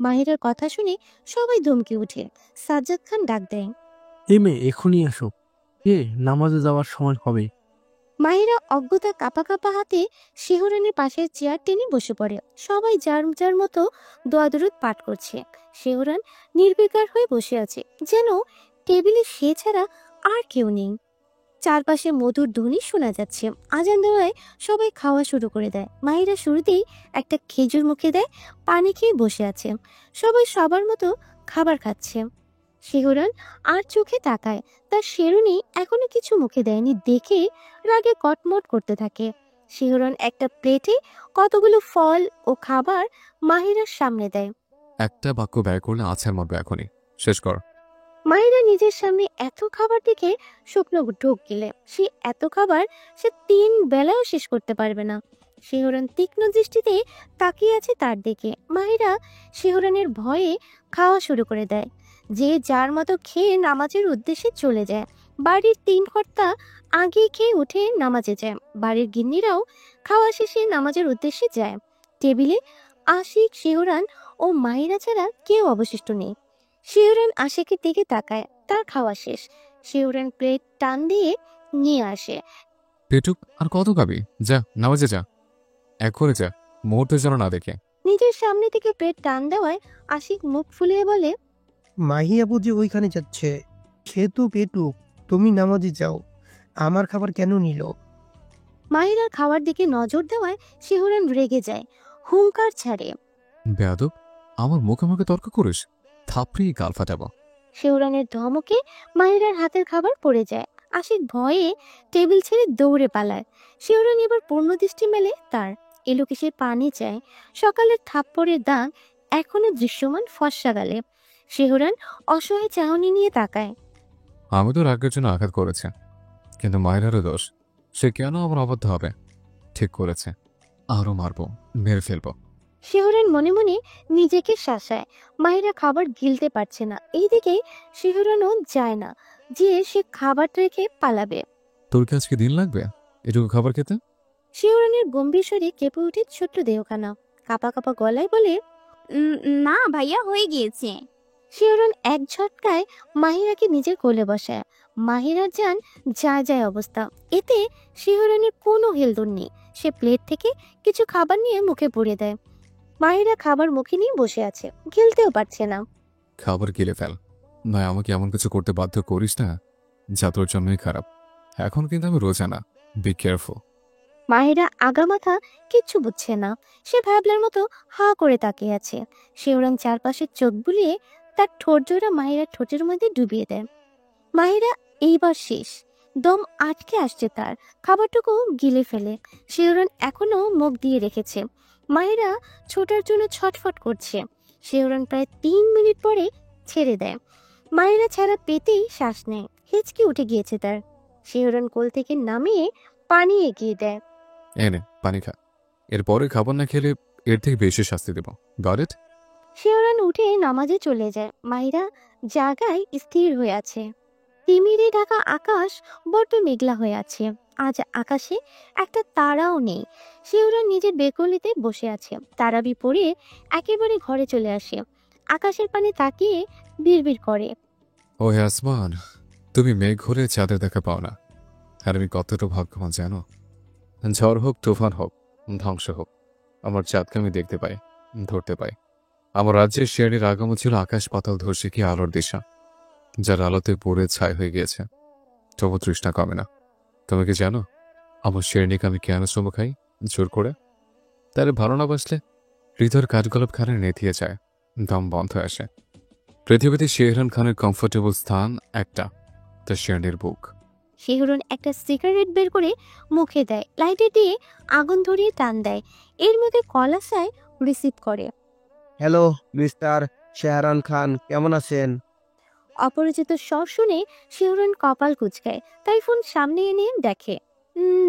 মাহিরার কথা শুনে সবাই ধমকে উঠে। সাজ্জাদ খান ডাক দেয়, এই মেয়ে এখনই আসো, কে নামাজে যাওয়ার সময় হবে। মাহিরা অজ্ঞতা কাঁপা কাঁপা হাতে শিহরণের পাশের চেয়ার টেনে বসে পড়ে। সবাই যার যার মতো দোয়া দরুদ পাঠ করছে। শিহরণ নির্বিকার হয়ে বসে আছে, যেন টেবিলে সে ছাড়া আর কেউ নেই। চারপাশে মধুর ধ্বনি শোনা যাচ্ছে। আজান দেওয়ায় সবাই খাওয়া শুরু করে দেয়। মাহিরা শুরুতেই একটা খেজুর মুখে দেয়, পানি খেয়ে বসে আছে। সবাই সবার মতো খাবার খাচ্ছে। শিহরণ আর চোখে তাকায়, তার শেরুনি এখনো কিছু মুখে দেয়নি দেখে রাগে কটমট করতে থাকে। শিহরণ একটা প্লেটে কতগুলো ফল ও খাবার মাহিরার সামনে দেয়। একটা বাক্য ব্যয় করলে আছাড় মারবে এখনই, শেষ কর। মাহিরা নিজের সামনে এত খাবার দেখে শুকনো ঢোক গেলে সে এত খাবার সে 3 বেলাও শেষ করতে পারবে না। শিহরণ তীক্ষ্ণ দৃষ্টিতে তাকিয়ে আছে তার দিকে। মাহিরা শিহরণের ভয়ে খাওয়া শুরু করে দেয়। যে যার মতো খেয়ে নামাজের উদ্দেশ্যে চলে যায়। বাড়ির 3 কর্তা আগে খেয়ে উঠে নামাজে যায়। বাড়ির গিন্নিরাও খাওয়া শেষে নামাজের উদ্দেশ্যে যায়। টেবিলে আশিক, শিহরণ ও মাহিরা ছাড়া কেউ অবশিষ্ট নেই। শিহরণ আশিকের দিকে তাকায়, তার খাওয়া শেষ। শিহরণ প্লেট টান দিয়ে নিয়ে আসে। পেটুক আর কত খাবি, যা নামাজে যা, এক করে যা, মুহূর্তে যেন না দেখে। নিজের সামনে থেকে প্লেট টান দেওয়ায় আশিক মুখ ফুলিয়ে বলে, মাহিয়া বুঝি ওইখানে যাচ্ছে, খেতু পেটুক, তুমি নামাজে যাও, আমার খাবার কেন নিল? মাহিরার খাওয়ার দিকে নজর দেওয়ায় শিহরণ রেগে যায়, হুঙ্কার ছাড়ে। বেয়াদব, আমার মুখে মুখে তর্ক করিস, থাপড়িয়ে গাল ফাটাবো। শিহরণের ধমকে মাহিরার হাতের খাবার পড়ে যায়। আশিক ভয়ে টেবিল ছেড়ে দৌড়ে পালায়। শিহরণ এবার পূর্ণ দৃষ্টি মেলে তার। এলোকে সে পানি চায়। সকালের থাপ্পড়ের দাগ এখনো দৃশ্যমান ফর্সা গালে। শিহরণ অসহায় চাহনি নিয়ে তাকায়। আমি তো রাগের জন্য আঘাত করেছে, কিন্তু মায়েরারও দোষ, সে কেন আমার অবাধ্য হবে? ঠিক করেছে, আরো মারবো, মেরে ফেলবো। শিহরণ মনে মনে নিজেকে শাসায়। মাহিরা খাবার গিলতে পারছে না। এইদিকে শিহরণও যায় না যে সে খাবার রেখে পালাবে। তোর কি আজকে দিন লাগবে এটুকু খাবার খেতে? শিহরণের গম্ভীর স্বরে কেঁপে উঠে ছোট্ট দেহখানা। কাঁপা কাঁপা গলায় বলে, না ভাইয়া, হয়ে গিয়েছে। শিহরণ এক ঝটকায় মাহিরাকে নিজের কোলে বসায়। মাহিরার যান যায় যায় অবস্থা। এতে শিহরণের কোনো হেলদোল নেই। সে প্লেট থেকে কিছু খাবার নিয়ে মুখে পুরে দেয়। মাহিরা খাবার মুখে নিয়ে বসে আছে, গিলতেও পারছে না। খাবার গিলে ফেল, নয় আমাকে এমন কিছু করতে বাধ্য করিস না যা তোর জন্যই খারাপ। এখন কিন্তু আমি রোজা না, বি কেয়ারফুল। মাহিরা আগামাথা কিচ্ছু বুঝছে না। সে ভাবলার মতো হা করে তাকিয়ে আছে। শিহরণ চারপাশে চোখ বুলিয়ে তার ঠোঁট জোড়া মাহিরার ঠোঁটের মধ্যে ডুবিয়ে দেয়। মাহিরা এইবার শেষ, দম আটকে আসছে তার। খাবারটুকু গিলে ফেলে। শিহরণ এখনো মুখ দিয়ে রেখেছে। মাহিরা ছোটার জন্য ছটফট করছে। শিহরণ প্রায় 3 মিনিট পরে ছেড়ে দেয়। মাহিরা ছাড়া পেতেই শ্বাস নেয়। হিচকি উঠে গিয়েছে তার। শিহরণ কোল থেকে নামিয়ে পানি এগিয়ে দেয়। এনে পানি খা, এরপরে খাবার না খেলে এর থেকে বেশি শাস্তি দেব, গট ইট? শিহরণ উঠে নামাজে চলে যায়। মাহিরা জায়গায় স্থির হয়ে আছে। তিমিরে ঢাকা আকাশ বড্ড মেঘলা হয়ে আছে। আজ আকাশে একটা তারাও নেই। শিহরণ নিজের বেকলিতে বসে আছে। তারাবি পড়ে একেবারে ঘরে চলে আসে। আকাশের পানে তাকিয়ে বিড়বিড় করে, ও হে আসমান, তুমি মেঘ ঘুরে চাঁদের দেখা পাও না, আর আমি কতটা ভাগ্যবান জানো। ঝড় হোক, তুফান হোক, ধ্বংস হোক, আমার চাঁদকে আমি দেখতে পাই, ধরতে পাই। আমার রাজ্যের শেয়ারের আগমন ছিল আকাশ পাতাল ধসে কি আলোর দিশা, যার আলোতে পড়ে ছাই হয়ে গিয়েছে, তবু তৃষ্ণা কমে না। তুমি কি জানো আমার শেরনিকে আমি কেন চুমু খাই জোর করে? তার ভালো না বাসলে হৃদয়ের কাঠগোলাপ খানে নেতিয়ে যায়, দম বন্ধ হয়ে আসে। পৃথিবীতে শেহরান খানের কমফোর্টেবল স্থান একটা, তার শেরনির বুক। শিহরণ একটা সিগারেট বের করে মুখে দেয়, লাইটে দিয়ে আগুন ধরিয়ে টান দেয়। এর মধ্যে কল আসায় রিসিভ করে। হ্যালো মিস্টার শেহরান খান, কেমন আছেন? অপরিচিত স্বর শুনে শিহরণ কপাল কুঁচকায়। তাই ফোন সামনে এনে দেখে,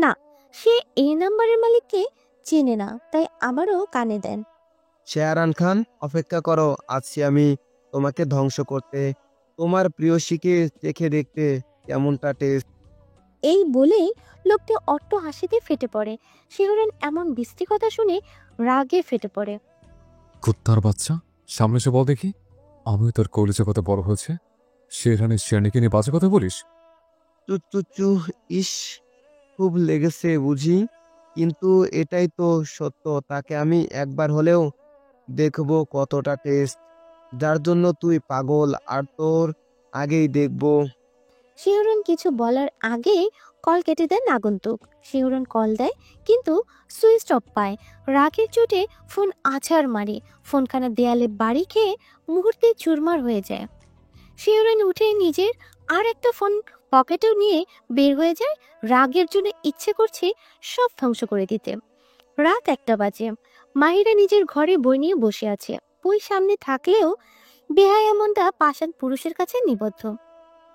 না, সে এই নাম্বারের মালিককে চেনে না। তাই আবারও কানে দেন। শেহরান খান, অপেক্ষা করো, আছি আমি তোমাকে ধ্বংস করতে। তোমার প্রিয়সীকে দেখে দেখতে কেমনটা টেস্ট। এই বলেই লোকটি অট্ট হাসিতে ফেটে পড়ে। শিহরণ এমন বিশ্রী কথা শুনে রাগে ফেটে পড়ে। কুত্তার বাচ্চা, সামনে এসে বল দেখি, আমিও তোর কলেজে কত বড় হয়েছে, শেরহানের শেরনিকে নিয়ে বাজে কথা বলিস? চু চু চু, ইস, খুব লেগেছে বুঝি, কিন্তু এটাই তো সত্য। তাকে আমি একবার হলেও দেখবো কতটা টেস্ট, যার জন্য তুই পাগল, আর তোর আগেই দেখবো। শিহরণ কিছু বলার আগে কল কেটে দেন আগন্তুক। শিহরণ কল দেয় কিন্তু সুইচ অফ পায়। রাগের চোটে ফোন আছাড় মারে, ফোনখানা দেয়ালে বাড়ি খেয়ে মুহূর্তে চুরমার হয়ে যায়। শিহরণ উঠে নিজের আর একটা ফোন পকেটেও নিয়ে বের হয়ে যায়। রাগের জন্য ইচ্ছে করছে সব ধ্বংস করে দিতে। রাত 1টা বাজে। মাহিরা নিজের ঘরে বই নিয়ে বসে আছে। বই সামনে থাকলেও বেহায়া মনটা পাষাণ পুরুষের কাছে নিবদ্ধ।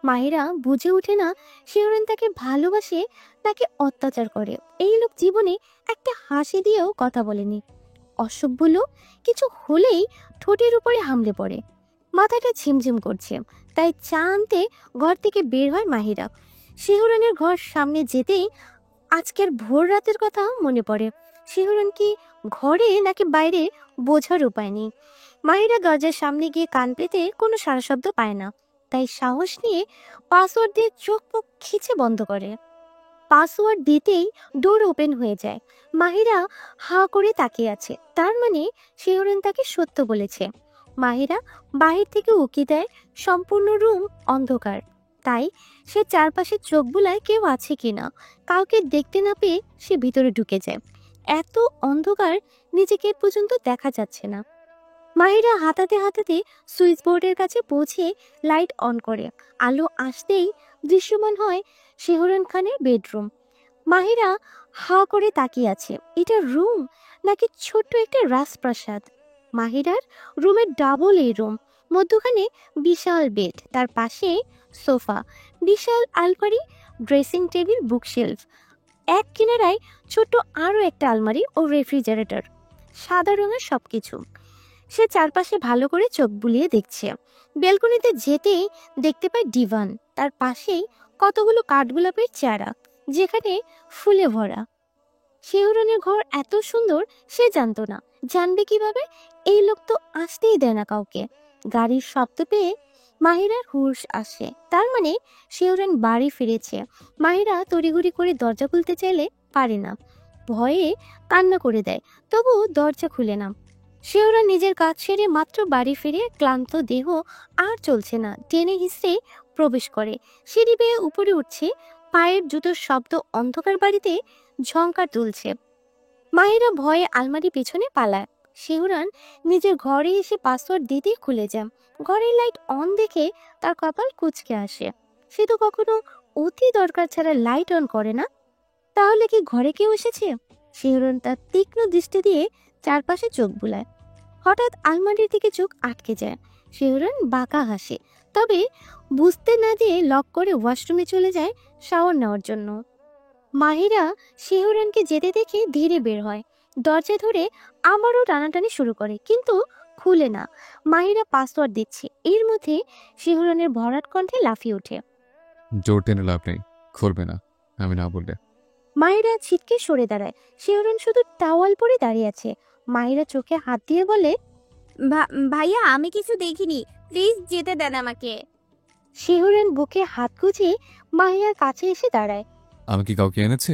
মাহিরা বুঝে ওঠে না শিহরণ তাকে ভালোবাসে তাকে অত্যাচার করে। এই লোক জীবনে একটা হাসি দিয়েও কথা বলেনি। অসভ্য লোক, কিছু হলেই ঠোঁটের উপরে হামলে পড়ে। মাথাটা ঝিমঝিম করছে, তাই চা আনতে ঘর থেকে বের হয় মাহিরা। শিহরণের ঘর সামনে যেতেই আজকের ভোর রাতের কথা মনে পড়ে। শিহরণ কি ঘরে নাকি বাইরে বোঝার উপায় নেই। মাহিরা দরজার সামনে গিয়ে কান পেতে কোনো সারা শব্দ পায় না, তাই সাহস নিয়ে পাসওয়ার্ড দিয়ে চোখ মুখ খিচে বন্ধ করে। পাসওয়ার্ড দিতেই ডোর ওপেন হয়ে যায়। মাহিরা হা করে তাকিয়ে আছে, তার মানে শিহরণ তাকে সত্য বলেছে। মাহিরা বাহির থেকে উকি দেয়, সম্পূর্ণ রুম অন্ধকার, তাই সে চারপাশে চোখ বুলায় কেউ আছে কিনা। কাউকে দেখতে না পেয়ে সে ভিতরে ঢুকে যায়। এত অন্ধকার, নিজেকে পর্যন্ত দেখা যাচ্ছে না। মাহিরা হাতাতে হাতাতে সুইচ বোর্ডের কাছে পৌঁছে লাইট অন করে। আলো আসতেই দৃশ্যমান হয় শিহরণ খানের বেডরুম। মাহিরা হা করে তাকিয়ে আছে। এটা রুম নাকি ছোট্ট একটা রাজপ্রাসাদ? মাহিরার রুমের ডাবল এই রুম, মধ্যখানে বিশাল বেড, তার পাশে সোফা, বিশাল আলমারি, ড্রেসিং টেবিল, বুকশেলফ। এক কিনারায় ছোট্ট আরো একটা আলমারি ও রেফ্রিজারেটর। সাদা রঙের সবকিছু। সে চারপাশে ভালো করে চোখ বুলিয়ে দেখছে। বেলকনিতে যেতেই দেখতে পায় ডিভান, তার পাশেই কতগুলো কাঠগোলাপের চারা, যেখানে ফুলে ভরা। শিহরণের ঘর এত সুন্দর সে জানতো না, জানবে কিভাবে? এই লোক তো আসতেই দেয় না কাউকে। গাড়ির শব্দ পেয়ে মাহিরার হুঁশ আসে, তার মানে শিহরণ বাড়ি ফিরেছে। মাহিরা তড়িঘড়ি করে দরজা খুলতে চাইলে পারে না, ভয়ে কান্না করে দেয়, তবু দরজা খুলে না। শিহরণ নিজের কাজ সেরে মাত্র বাড়ি ফিরে ক্লান্ত দেহ আর চলছে না, টেনে হিসড়ে প্রবেশ করে। সিঁড়ি বেয়ে উপরে উঠছে, পায়ের জুতোর শব্দ অন্ধকার বাড়িতে ঝংকার তুলছে। মাহিরা ভয়ে আলমারি পেছনে পালায়। শিহরণ নিজের ঘরে এসে পাসওয়ার্ড দিতেই খুলে যায়। ঘরের লাইট অন দেখে তার কপাল কুঁচকে আসে। সে তো কখনো অতি দরকার ছাড়া লাইট অন করে না। তাহলে কি ঘরে কেউ এসেছে? শিহরণ তার তীক্ষ্ণ দৃষ্টি দিয়ে চারপাশে চোখ বুলায়। হঠাৎ আলমারির দিকে চোখ আটকে যায়। শিহরণ বাঁকা হাসে, তবে বুঝতে না দিয়ে লক করে ওয়াশরুমে চলে যায় শাওয়ার নেওয়ার জন্য। মাহিরা শিহরণকে যেতে দেখে ধীরে বের হয়। দরজা ধরে আবারও টানাটানি শুরু করে, কিন্তু খুলে না। মাহিরা পাসওয়ার্ড দিচ্ছে, এর মধ্যে শিহরণের ভরাট কণ্ঠে লাফিয়ে ওঠে। জোর টেনে লাভ নেই, খুলবে না আমি না বললে। মাহিরা ছিটকে সরে দাঁড়ায়। শিহরণ শুধু টাওয়াল পরে দাঁড়িয়ে আছে। মাহিরা চোখে হাত দিয়ে বলে, ভাইয়া আমি কিছু দেখিনি, প্লিজ যেতে দেন আমাকে। শিহরণ বুকে হাত গুজে মাহিরার কাছে এসে দাঁড়ায়। আমি কি কাউকে এনেছি?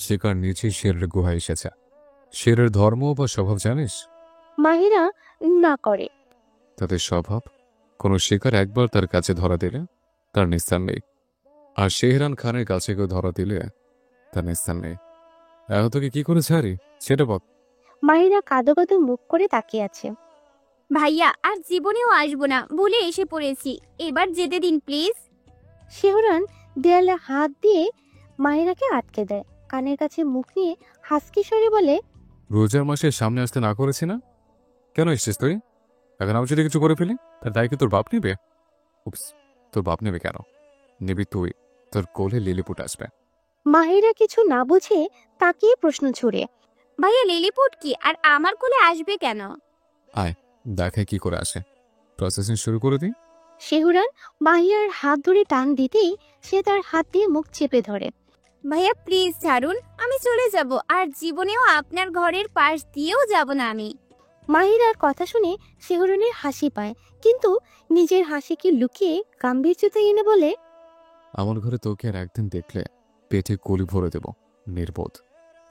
শিকার নিচেই শেরের গুহায় এসেছে। শেরের ধর্ম বা স্বভাব জানিস? মাহিরা না করে। তাদের স্বভাব, কোনো শিকার একবার তার কাছে ধরা দিলে তার নিস্তার নেই, আর শেহরান খানের কাছে কেউ ধরা দিলে তার নিস্তার নেই। এখন তোকে কি করে ছাড়ি সেটা বল। মাহিরা কাঁদো কাঁদো মুখ করে তাকিয়ে আছে। ভাইয়া আর জীবনেও আসবো না বলে এসে পড়েছি, এবার যেতে দিন প্লিজ। শিহরণ দেয়ালে হাত দিয়ে মাহিরাকে আটকে দেয়। কানের কাছে মুখ নিয়ে হাসকি স্বরে বলে, রোজার মাসের সামনে আসতে না করেছি না? কেন এসছিস তুই? এখন আমি যদি কিছু করে ফেলি তার দায় কি তোর বাপ নেবে? উপস, তোর বাপ নেবে কেন? নিবি তুই, তোর কোলে লিলিপুট আসবে। মাহিরা কিছু না বুঝে তাকিয়ে প্রশ্ন ছুড়ে। ভাইয়া লিলিপুট কি আর আমার কোলে আসবে কেন? দেখায় কি করে আসে, প্রসেসিং শুরু করে দিই। শিহরণ মাহিরার হাত ধরে টান দিতেই সে তার হাত দিয়ে মুখ চেপে ধরে। ভাইয়া প্লিজ ছাড়ুন, আমি চলে যাব, আর জীবনেও আপনার ঘরের পাশ দিয়েও যাব না আমি। মাহিরার কথা শুনে শিহরণের হাসি পায়, কিন্তু নিজের হাসিকে লুকিয়ে গাম্ভীর্যতা এনে বলে, আমার ঘরে তোকে আর একদিন দেখলে পেটে কলি ভরে দেব, নির্বোধ।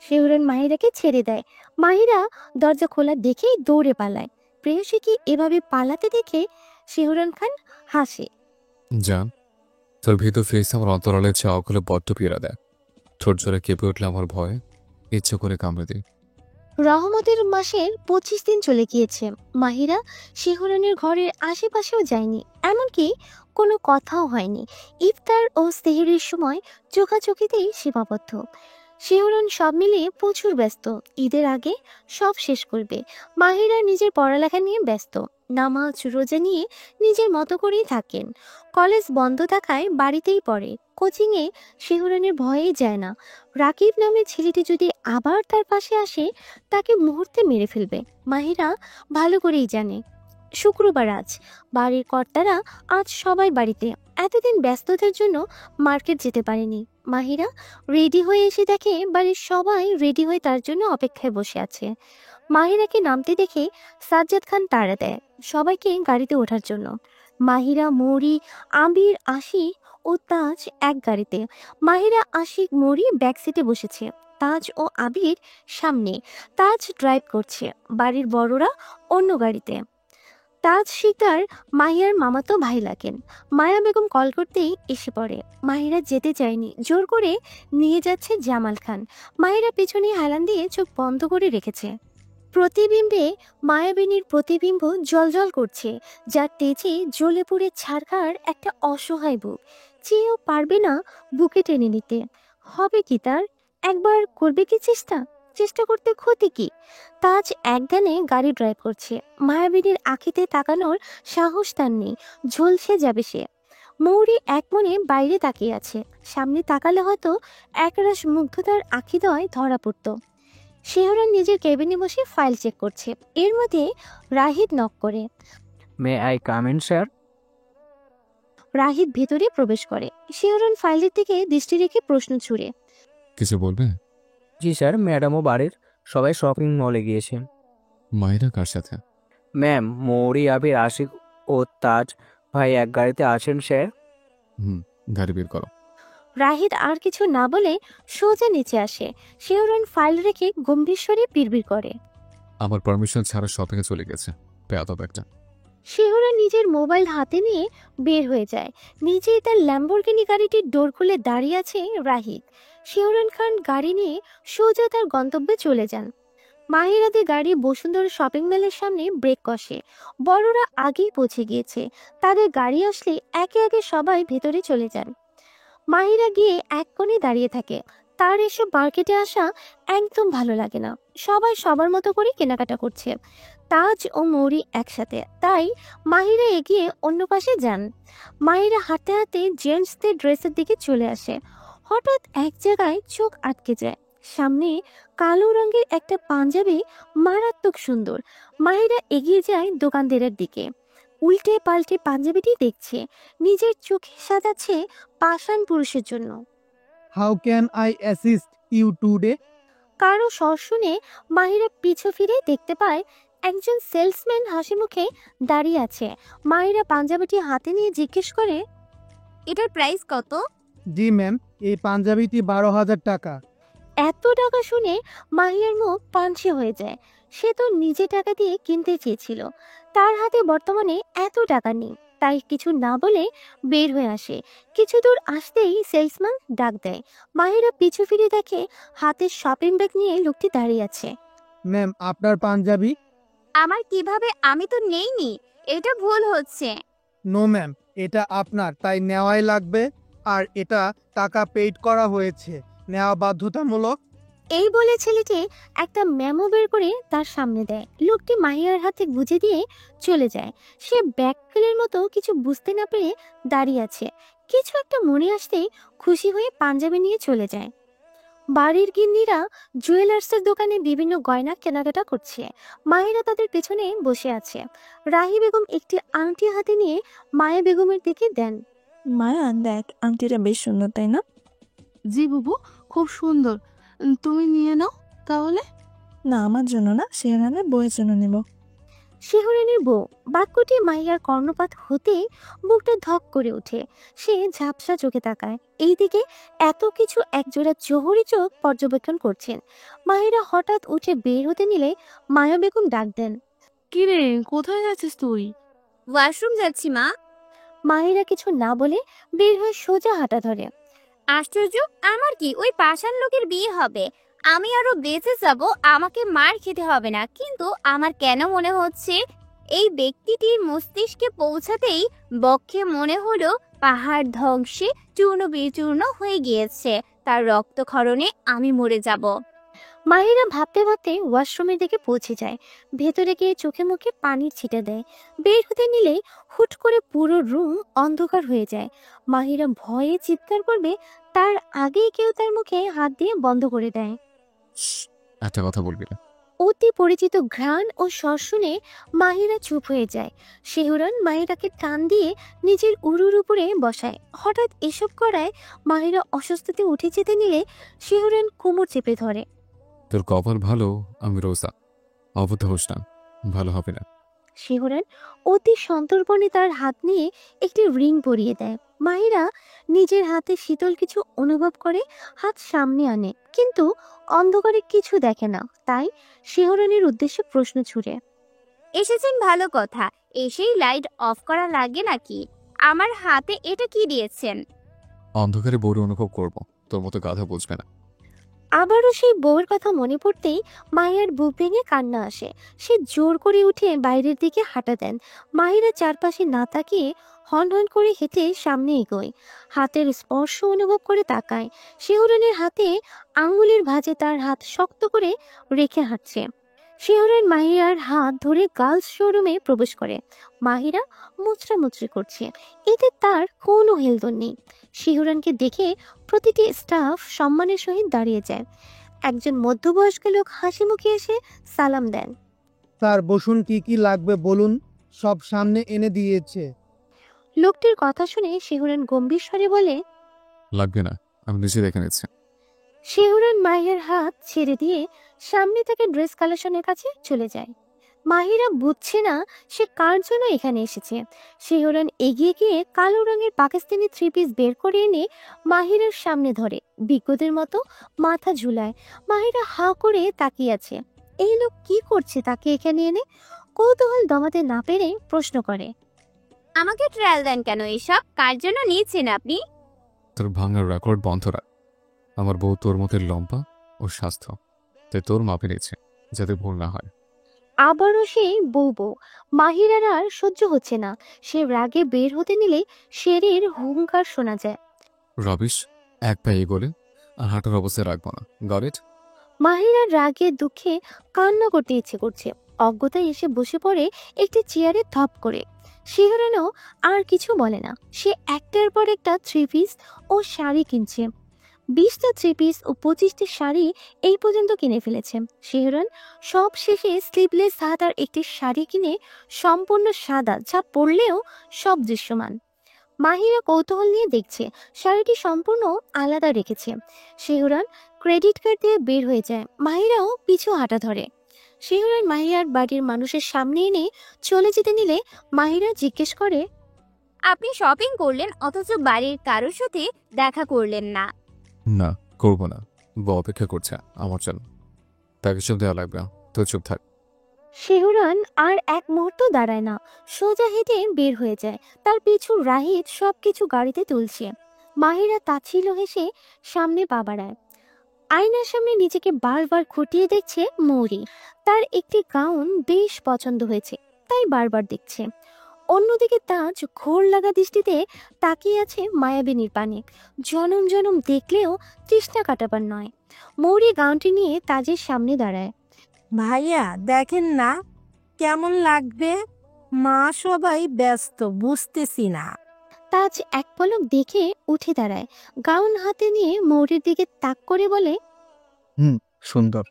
শিহরণ মাহিরাকে ছেড়ে দেয়। মাহিরা দরজা খোলা দেখেই দৌড়ে পালায়। প্রেয়সীকে এভাবে পালাতে দেখে শিহরণ খান হাসে। জান, তোর ভিতর ফেস আমার অন্তরালে চাওয়া খুলে বড্ড পীড়া দেয়। ঠোঁট জোরে কেঁপে উঠলে আমার ভয়ে ইচ্ছে করে কামড়ে দিই। রহমতের মাসের 25 দিন চলে গিয়েছে। মাহিরা শিহরণের ঘরের আশেপাশেও যায়নি, এমনকি কোনো কথাও হয়নি। ইফতার ও সেহরির সময় চোখাচোখিতেই সীমাবদ্ধ। শিহরণ সব মিলিয়ে প্রচুর ব্যস্ত। ঈদের আগে সব শেষ করবে। মাহিরা নিজের পড়ালেখা নিয়ে ব্যস্ত। নামাজ রোজা নিয়ে নিজের মতো করেই থাকেন। কলেজ বন্ধ থাকায় বাড়িতেই পড়ে। কোচিংয়ে শিহরণের ভয়েই যায় না। রাকিব নামের ছেলেটি যদি আবার তার পাশে আসে, তাকে মুহূর্তে মেরে ফেলবে। মাহিরা ভালো করেই জানে। শুক্রবার আজ, বাড়ির কর্তারা আজ সবাই বাড়িতে। এতদিন ব্যস্ততার জন্য মার্কেট যেতে পারেনি। মাহিরা রেডি হয়ে এসে দেখে বাড়ির সবাই রেডি হয়ে তার জন্য অপেক্ষায় বসে আছে। মাহিরাকে নামতে দেখে সাজ্জাদ খান তাড়া দেয় সবাইকে গাড়িতে ওঠার জন্য। মাহিরা, মৌরি, আবির, আশিক ও তাজ এক গাড়িতে। মাহিরা, আশিক, মৌরি ব্যাক সিটে বসেছে। তাজ ও আবির সামনে। তাজ ড্রাইভ করছে। বাড়ির বড়রা অন্য গাড়িতে। তাজ শিকদার মাহিরার মামাতো ভাই লাগেন। মায়া বেগম কল করতেই এসে পড়ে। মাহিরা যেতে চায়নি, জোর করে নিয়ে যাচ্ছে জামাল খান। মাহিরা পেছনে হেলান দিয়ে চোখ বন্ধ করে রেখেছে। প্রতিবিম্বে মায়াবিনীর প্রতিবিম্ব জ্বলজ্বল করছে, যার তেজে জ্বলে পুড়ে ছারখার একটা অসহায় বুক। চেয়েও পারবে না বুকে টেনে নিতে। হবে কি তার? একবার করবে কি চেষ্টা? চেষ্টা করতে ক্ষতি কি? তাজ একগানে গাড়ি ড্রাইভ করছে। মায়াবিনীর আঁখিতে তাকানোর সাহস তার নেই, ঝলসে যাবে সে। মৌরি এক মনে বাইরে তাকিয়ে আছে। সামনে তাকালে হয়তো একরাশ মুগ্ধতার আঁখিদয় ধরা পড়ত। শিহরণ নিজের কেবিনে বসে ফাইল চেক করছে। এর মধ্যে রাহিদ নক করে। May I come in sir? Rahid ভেতরে প্রবেশ করে। শিহরণ ফাইলের দিকে দৃষ্টি রেখে প্রশ্ন ছুড়ে। কিছু বলবে? জি স্যার, ম্যাডাম ও বাড়ির সবাই শপিং মলে গিয়েছে। মায়েরা কার সাথে? ম্যাম, মৌরি, আবির, আশিক ও তাজ ভাই এক গাড়িতে আছেন স্যার। গাড়ি বের করো। রাহিদ আর কিছু না বলে সোজা নিচে আসে। শিহরণ ফাইল রেখে গম্ভীর স্বরে বিড়বিড় করে। আমার পারমিশন ছাড়া শপিংয়ে চলে গেছে, পেয়াদব একটা। শিহরণ নিজের মোবাইল হাতে নিয়ে বের হয়ে যায়। নিজেই তার ল্যাম্বরগিনি গাড়িটির ডোর খুলে দাঁড়িয়ে আছে রাহিদ। শিহরণ খান গাড়ি নিয়ে সোজা তার গন্তব্যে চলে যান। মাহিরাদের গাড়ি বসুন্ধরা শপিং মলের সামনে ব্রেক কষে। বড়রা আগেই পৌঁছে গিয়েছে। তাদের গাড়ি আসলে একে একে সবাই ভেতরে চলে যান। মাহিরা গিয়ে এক কোণে দাঁড়িয়ে থাকে। তার এসব মার্কেটে আসা একদম ভালো লাগে না। সবাই সবার মতো করে কেনাকাটা করছে, তাজ ও মৌরি একসাথে। তাই মাহিরা এগিয়ে অন্য পাশে যান। মাহিরা হাঁটতে হাঁটতে জেন্টসদের ড্রেসের দিকে চলে আসে। হঠাৎ এক জায়গায় চোখ আটকে যায়। সামনে কালো রঙের একটা পাঞ্জাবি মারাত্মক সুন্দর। মাহিরা এগিয়ে যায় দোকানদারের দিকে। উল্টে পাল্টে পাঞ্জাবিটি দেখছে। নিজের চোখে সাজাচ্ছে পাষাণ পুরুষের জন্য। How can I assist you today? কারো স্বর শুনে মাহিরা পিছু ফিরে দেখতে পায় একজন সেলসম্যান হাসি মুখে দাঁড়িয়ে আছে। মাহিরা পাঞ্জাবিটি হাতে নিয়ে জিজ্ঞেস করে, এটার প্রাইস কত? জি ম্যাম, এই পাঞ্জাবিটি 12,000 টাকা। এত টাকা শুনে মাহিয়ার মুখ পানসে হয়ে যায়। সে তো নিজে টাকা দিয়ে কিনতে চেয়েছিল, তার হাতে বর্তমানে এত টাকা নেই। তাই কিছু না বলে বের হয়ে আসে। কিছু দূর আসতেই সেলসম্যান ডাক দেয়। মাহিরা পিছু ফিরে দেখে হাতে শপিং ব্যাগ নিয়ে লোকটি দাঁড়িয়ে আছে। ম্যাম, আপনার পাঞ্জাবি? আমার কিভাবে? আমি তো নেইনি, এটা ভুল হচ্ছে। নো ম্যাম, এটা আপনার, তাই নেওয়াই লাগবে। আর এটা টাকা পেইড করা হয়েছে, নেওয়া বাধ্যতামূলক। এই বলে ছেলেটি একটা মেমো বের করে তার সামনে দেয়। লোকটি মাহিয়ার হাতে গুজে দিয়ে চলে যায়। সে ব্যাককেলের মতো কিছু বুঝতে না পেরে দাঁড়িয়ে আছে। কিছু একটা মনে আসতেই খুশি হয়ে পাঞ্জাবি নিয়ে চলে যায়। বাড়ির গিন্নিরা জুয়েলার্সের দোকানে বিভিন্ন গয়না কেনাকাটা করছে। মাহিরা তাদের পেছনে বসে আছে। রাহি বেগম একটি আংটি হাতে নিয়ে মায়া বেগমের দিকে দেন। মায়া, দেখ আংটিটা বেশ সুন্দর, তাই না? জি বুবু, খুব সুন্দর। তুমি নিয়ে নাও তাহলে। না, আমার জন্য না, শেহানের বইয়ের জন্য নেব। শিহরণের বউ বাক্যটি মাহিরার কর্ণপাত হতেই বুকটা ধক করে ওঠে। সে ঝাপসা চোখে তাকায়। এইদিকে এত কিছু একজোড়া জোহরি চোখ পর্যবেক্ষণ করছেন। মাহিরা হঠাৎ উঠে বের হতে নিলে মায়া বেগম ডাক দেন। কিরে, কোথায় যাচ্ছিস তুই? ওয়াশরুম যাচ্ছি মা। মাহিরা কিছু না বলে বের হয়ে সোজা হাঁটা ধরে। আশ্চর্য, আমার কি ওই পাষাণ লোকের বিয়ে হবে? আমি আরো বেঁচে যাব, আমাকে মার খেতে হবে না। কিন্তু আমার কেন মনে হচ্ছে এই ব্যক্তিটির মস্তিষ্কে পৌঁছাতেই বক্ষে মনে হলো পাহাড় ধ্বংসে চূর্ণ বিচূর্ণ হয়ে গিয়েছে, তার রক্তক্ষরণে আমি মরে যাব। মাহিরা ভাবতে ভাবতে ওয়াশরুমের দিকে পৌঁছে যায়। ভেতরে গিয়ে চোখে মুখে পানির ছিটে দেয়। বের হতে নিলেই হুট করে পুরো রুম অন্ধকার হয়ে যায়। মাহিরা ভয়ে চিৎকার করবে, তার আগেই কেউ তার মুখে হাত দিয়ে বন্ধ করে দেয়। একটা কথা বলবি না। অতি পরিচিত ঘ্রাণ ও স্বর শুনে মাহিরা চুপ হয়ে যায়। শিহরণ মাহিরাকে টান দিয়ে নিজের উরুর উপরে বসায়। হঠাৎ এসব করায় মাহিরা অসুস্থতে উঠে যেতে নিলে শিহরণ কোমর চেপে ধরে। তোর কপাল ভালো, আমি রোজা। অবুদ্ধ হোস না, ভালো হবে না। শিহরণ অতি সন্তর্পণে তার হাত নিয়ে একটি রিং পরিয়ে দেয়। মাহিরা নিজের হাতে শীতল কিছু অনুভব করে হাত সামনে আনে, কিন্তু অন্ধকারে কিছু দেখে না। তাই শিহরণের উদ্দেশ্যে প্রশ্ন ছুড়ে। এসেছেন ভালো কথা, এসেই লাইট অফ করা লাগে নাকি? আমার হাতে এটা কি দিয়েছেন? অন্ধকারে বড় অনুভব করব, তোর মতো গাধা বুঝবে না। আবারও সেই বউয়ের কথা মনে পড়তেই মাহিরার বুক ভেঙে কান্না আসে। সে জোর করে উঠে বাইরের দিকে হাঁটা দেন। মাহিরা চারপাশে না তাকিয়ে হন হন করে হেঁটে সামনে এগোয়। হাতের স্পর্শ অনুভব করে তাকায়। শিহরণের হাতে আঙ্গুলের ভাঁজে তার হাত শক্ত করে রেখে হাঁটছে। শিহরণ মাহিরার হাত ধরে গার্লস শোরুমে প্রবেশ করে। মাহিরা মুচড়ামুচড়ি করছে, এতে তার কোনো হেলদোল নেই। শিহরণকে দেখে প্রতিটি স্টাফ সম্মানের সহিত দাঁড়িয়ে যায়। একজন মধ্যবয়স্ক লোক হাসি মুখে এসে সালাম দেন। স্যার বসুন, কি কি লাগবে বলুন, সব সামনে এনে দিয়েছে। লোকটির কথা শুনে শিহরণ গম্ভীর স্বরে বলে, লাগবে না, আমি নিজে দেখে নিচ্ছি। শিহরণ মাহিরার হাত ছেড়ে দিয়ে সামনে থেকে ড্রেস কালেকশনের কাছে চলে যায়। মাহিরা বুঝছে না সে কার জন্য এখানে এসেছে। শিহরণ এগিয়ে গিয়ে কালো রঙের পাকিস্তানি থ্রি পিস বের করে এনে মাহিরার সামনে ধরে বিজ্ঞদের মতো মাথা ঝুলায়। মাহিরা হা করে তাকিয়ে আছে। এই লোক কি করছে তাকে এখানে এনে? কৌতূহল দমাতে না পেরে প্রশ্ন করে। আমাকে ট্রায়াল দেন কেন? এসব কার জন্য নিয়েছেন আপনি? তোর ভাঙার রেকর্ড বন্ধ রাখ। আমার বউ তোর মতো লম্বা ও স্বাস্থ্য, তাই তোর মাপে নিচ্ছে, যাতে ভুল না হয়। আবারও সেই বউ বউ। মাহিরার আর সহ্য হচ্ছে না। সে রাগে বের হতে নিলে শেরের হুঙ্কার শোনা যায়। রবিশ, এক পায়ে এগোলে আর হাঁটার অবস্থায় রাখবো না। Got it? মাহিরার রাগে দুঃখে কান্না করতে ইচ্ছে করছে। অজ্ঞতায় এসে বসে পড়ে একটি চেয়ারে থপ করে। শিহরণও আর কিছু বলে না। সে একটার পর একটা থ্রি পিস ও শাড়ি কিনছে। 20টা থ্রি পিস ও 25টি শাড়ি এই পর্যন্ত কিনে ফেলেছে। শিহরণ সব শেষে স্লিভলেস হাত আর একটি শাড়ি কিনে সম্পূর্ণ সাদা, যা পরলেও সব দৃশ্যমান। মাহিরা কৌতূহল নিয়ে দেখছে। শাড়িটি সম্পূর্ণ আলাদা রেখেছে। শিহরণ ক্রেডিট কার্ড দিয়ে বের হয়ে যায়। মাহিরাও পিছু হাঁটা ধরে। শিহরণ মাহিরার বাড়ির মানুষের সামনে এনে চলে যেতে নিলে মাহিরা জিজ্ঞেস করে, আপনি শপিং করলেন অথচ বাড়ির কারোর সাথে দেখা করলেন না। না, করবো না। বউ অপেক্ষা করছে আমার জন্য। তাকে চুপ দেওয়া লাগবে না, তো চুপ থাক। শিহরণ আর এক মুহূর্ত দাঁড়ায় না, সোজা হেঁটে বের হয়ে যায়। তার পিছু রাহিত সবকিছু গাড়িতে তুলছে। মাহিরা তাচ্ছিল্য হেসে সামনে পা বাড়ায়। আয়নার সামনে নিজেকে বারবার খুঁটিয়ে দেখছে মৌরি। তার একটি গাউন বেশ পছন্দ হয়েছে, তাই বারবার দেখছে। অন্যদিকে তাজ ঘোর লাগা দৃষ্টিতে তাকিয়ে আছে মায়াবিনীর পানে। জনম জনম দেখলেও তৃষ্ণা কাটাবার নয়। মৌরি গাউনটি নিয়ে তাজের সামনে দাঁড়ায়। ভাইয়া দেখেন না কেমন লাগবে? মা সবাই ব্যস্ত, বুঝতেছি না। তাজ এক পলক দেখে উঠে দাঁড়ায়। গাউন হাতে নিয়ে মৌরির দিকে তাক করে বলে, সুন্দর।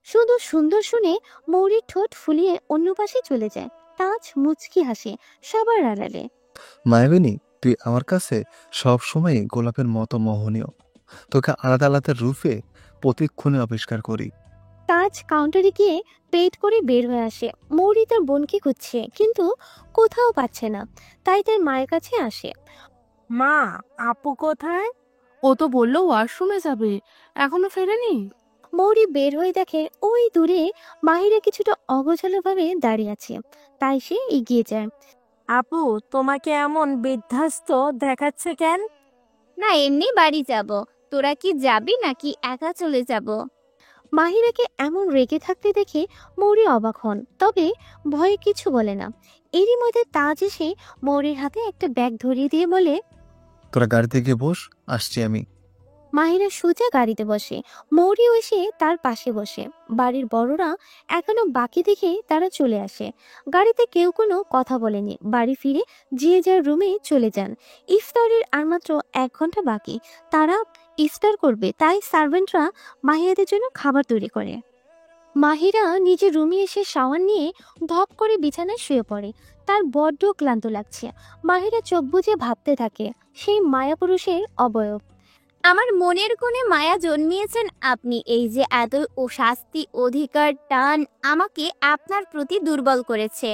শুধু সুন্দর শুনে মৌরির ঠোঁট ফুলিয়ে অন্য পাশে চলে যায়। তাজ মুচকি হাসে সবার আড়ালে। মায়াবিনী, তুই আমার কাছে সব সময় গোলাপের মতো মোহনীয়। তোকে আলাদা আলাদা রূপে প্রতিক্ষণে আবিষ্কার করি। তাজ কাউন্টারে গিয়ে পেড করে বের হয়ে আসে। মৌরি তার বোনকে খুঁজছে কিন্তু কোথাও পাচ্ছে না, তাই তার মায়ের কাছে আসে। মা, আপু কোথায়? ও তো বললো ওয়াশরুমে যাবে, এখনো ফেরেনি। মৌরি বের হয়ে দেখে ওই দূরে মাহিরা কিছুটা অগোছালোভাবে দাঁড়িয়ে আছে, তাই সে এগিয়ে যায়। আপু, তোমাকে এমন বিধ্বস্ত দেখাচ্ছে কেন? না, এমনি বাড়ি যাব। তোরা কি যাবি নাকি একা চলে যাব? মাহিরাকে এমন রেগে থাকতে দেখে মৌরি অবাক হন, তবে ভয়ে কিছু বলে না। এরই মধ্যে তাজ এসে মৌরির হাতে একটা ব্যাগ ধরিয়ে দিয়ে বলে, তোরা গাড়িতে গিয়ে বস, আসছি আমি। মাহিরা সোজা গাড়িতে বসে, মৌরিও এসে তার পাশে বসে। বাড়ির বড়রা এখনো বাকি দেখে তারা চলে আসে। গাড়িতে কেউ কোনো কথা বলেনি, বাড়ি ফিরে যে যার রুমে চলে যান। ইফতারের আর মাত্র 1 ঘন্টা বাকি, তারা ইফতার করবে, তাই সার্ভেন্টরা মাহিরাদের জন্য খাবার তৈরি করে। মাহিরা নিজের রুমে এসে শাওয়ার নিয়ে ধপ করে বিছানায় শুয়ে পড়ে। তার বড্ড ক্লান্ত লাগছে। মাহিরা চোখ বুজে ভাবতে থাকে সেই মায়াপুরুষের অবয়ব। আমার মনের কোণে মায়া জন্মিয়েছেন আপনি। এই যে এত ও শাস্তি, অধিকার, টান আমাকে আপনার প্রতি দুর্বল করেছে।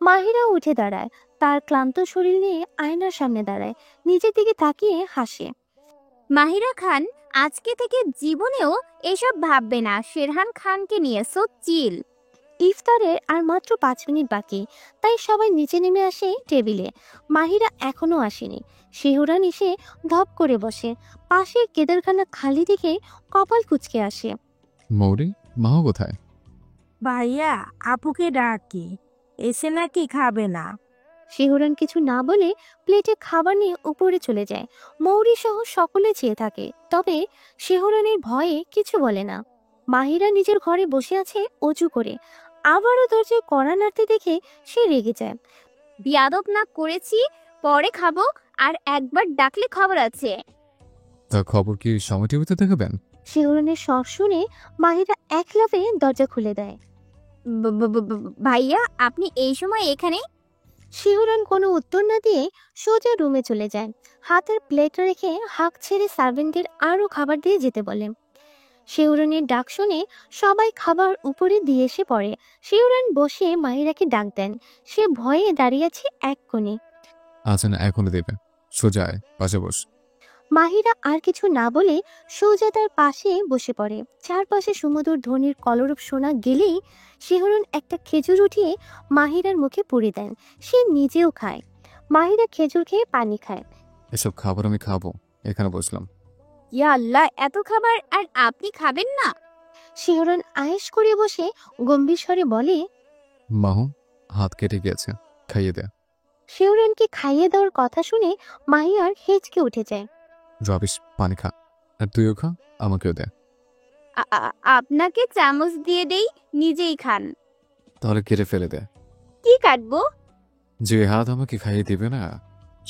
মাহিরা উঠে দাঁড়ায়, তার ক্লান্ত শরীর নিয়ে আয়নার সামনে দাঁড়ায়, নিজের দিকে তাকিয়ে হাসে। মাহিরা খান আজকে থেকে জীবনেও এসব ভাববে না। শেরহান খানকে নিয়ে সো চিল। ইফতারের আর মাত্র 5 মিনিট বাকি, তাই সবাই নিচে নেমে আসে টেবিলে। মাহিরা এখনো আসেনি। শিহুরান এসে ধপ করে বসে, পাশে কেদারখানা খালি দেখে কপাল কুঁচকে আসে। মৌরি, মাও কোথায়? ভাইয়া, আপুকে ডাকি, এসে নাকি খাবে না। শিহুরান কিছু না বলে প্লেটে খাবার নিয়ে উপরে চলে যায়। মৌরি সহ সকলে চেয়ে থাকে, তবে শিহুরানের ভয়ে কিছু বলে না। মাহিরা নিজের ঘরে বসে আছে অজু করে, আবারও দরজায় কড়া নাড়তে দেখে সে রেগে যায়। বিয়াদব না করেছি, পরে খাবো, আর একবার ডাকলে খবর আছে। তা খবর কি সময় টিভিতে দেখাবেন? শিহুরানের স্বর শুনে মাহিরা এক লাফে দরজা খুলে দেয়। ভাইয়া, আপনি এই সময় এখানে? শিহুরান কোনো উত্তর না দিয়ে সোজা রুমে চলে যায়। হাতের প্লেট রেখে হাঁক ছেড়ে সার্ভেন্টদের আরও খাবার দিয়ে যেতে বলে। শিহুরানের ডাক শুনে সবাই খাবার উপরে দিয়ে এসে পড়ে। শিহুরান বসে মাহিরাকে ডাক দেন, সে ভয়ে দাঁড়িয়ে আছে এক কোণে। আচ্ছা না, এখনো দেবে। সোজা আয়, পাশে বস। মাহিরা আর কিছু না বলে সোজা তার পাশে বসে পড়ে। চারপাশে সুমধুর ধ্বনির কলরব শোনা গেলেই শিহুরান একটা খেজুর উঠিয়ে মাহিরার মুখে পুরে দেন। সে নিজেও খায়। মাহিরা খেজুর খেয়ে পানি খায়। এসব খাবার আমি খাবো, এখানে বসলাম। ইয়া আল্লাহ, এত খাবার আর আপনি খাবেন না? শিহুরান আয়েশ করে বসে গম্ভীর স্বরে বলে, মাহু, হাত কেটে গিয়েছে, খাইয়ে দে। শিহুরানকে খাইয়ে দেওয়ার কথা শুনে মাহিয়ার হেঁচকে উঠে যায়। রবিশ, পানি খা। আর তুইও খা, আমাকেও দে। আপনাকে চামচ দিয়ে দেই, নিজেই খান। তাহলে কেটে ফেলে দে। কি কাটবো? যে হাত আমাকে খাইয়ে দিবে না,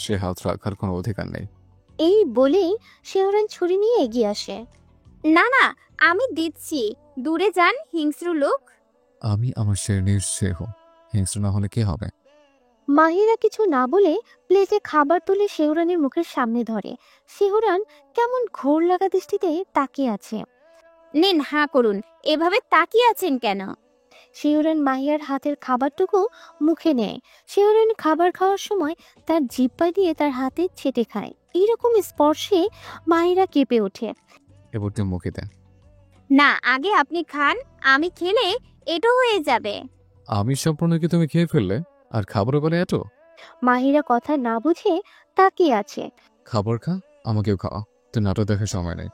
সে হাত রাখার কোনো অধিকার নেই। এই বলেই শিহুরান ছুরি নিয়ে এগিয়ে আসে। না না, আমি দিচ্ছি, দূরে যান হিংস্র লোক। আমি আমার শেরনির শেহ, হিংস্র না হলে কে হবে? মাহিরা কিছু না বলে প্লেটে খাবার তুলে শিহুরানের মুখের সামনে ধরে। শিহুরান কেমন ঘোর লাগা দৃষ্টিতে তাকিয়ে আছে। নিন, হাঁ করুন। এভাবে তাকিয়ে আছেন কেন? শিহুরান মাহিয়ার হাতের খাবারটুকু মুখে নেয়। শিহুরান খাবার খাওয়ার সময় তার জিহ্বা দিয়ে তার হাতে ছেটে খায়। এরকম স্পর্শে মাহিরা কেঁপে ওঠে। এবার তুই মুখে দে। না, আগে আপনি খান, আমি খেলে এটো হয়ে যাবে। আমি সম্পূর্ণ কি তুমি খেয়ে ফেললে, আর খাবারও বলে এত? মাহিরা কথা না বুঝে তাকিয়ে আছে। খাবার খা, আমাকেও খাওয়া। তুই নাটক দেখার সময় নেই।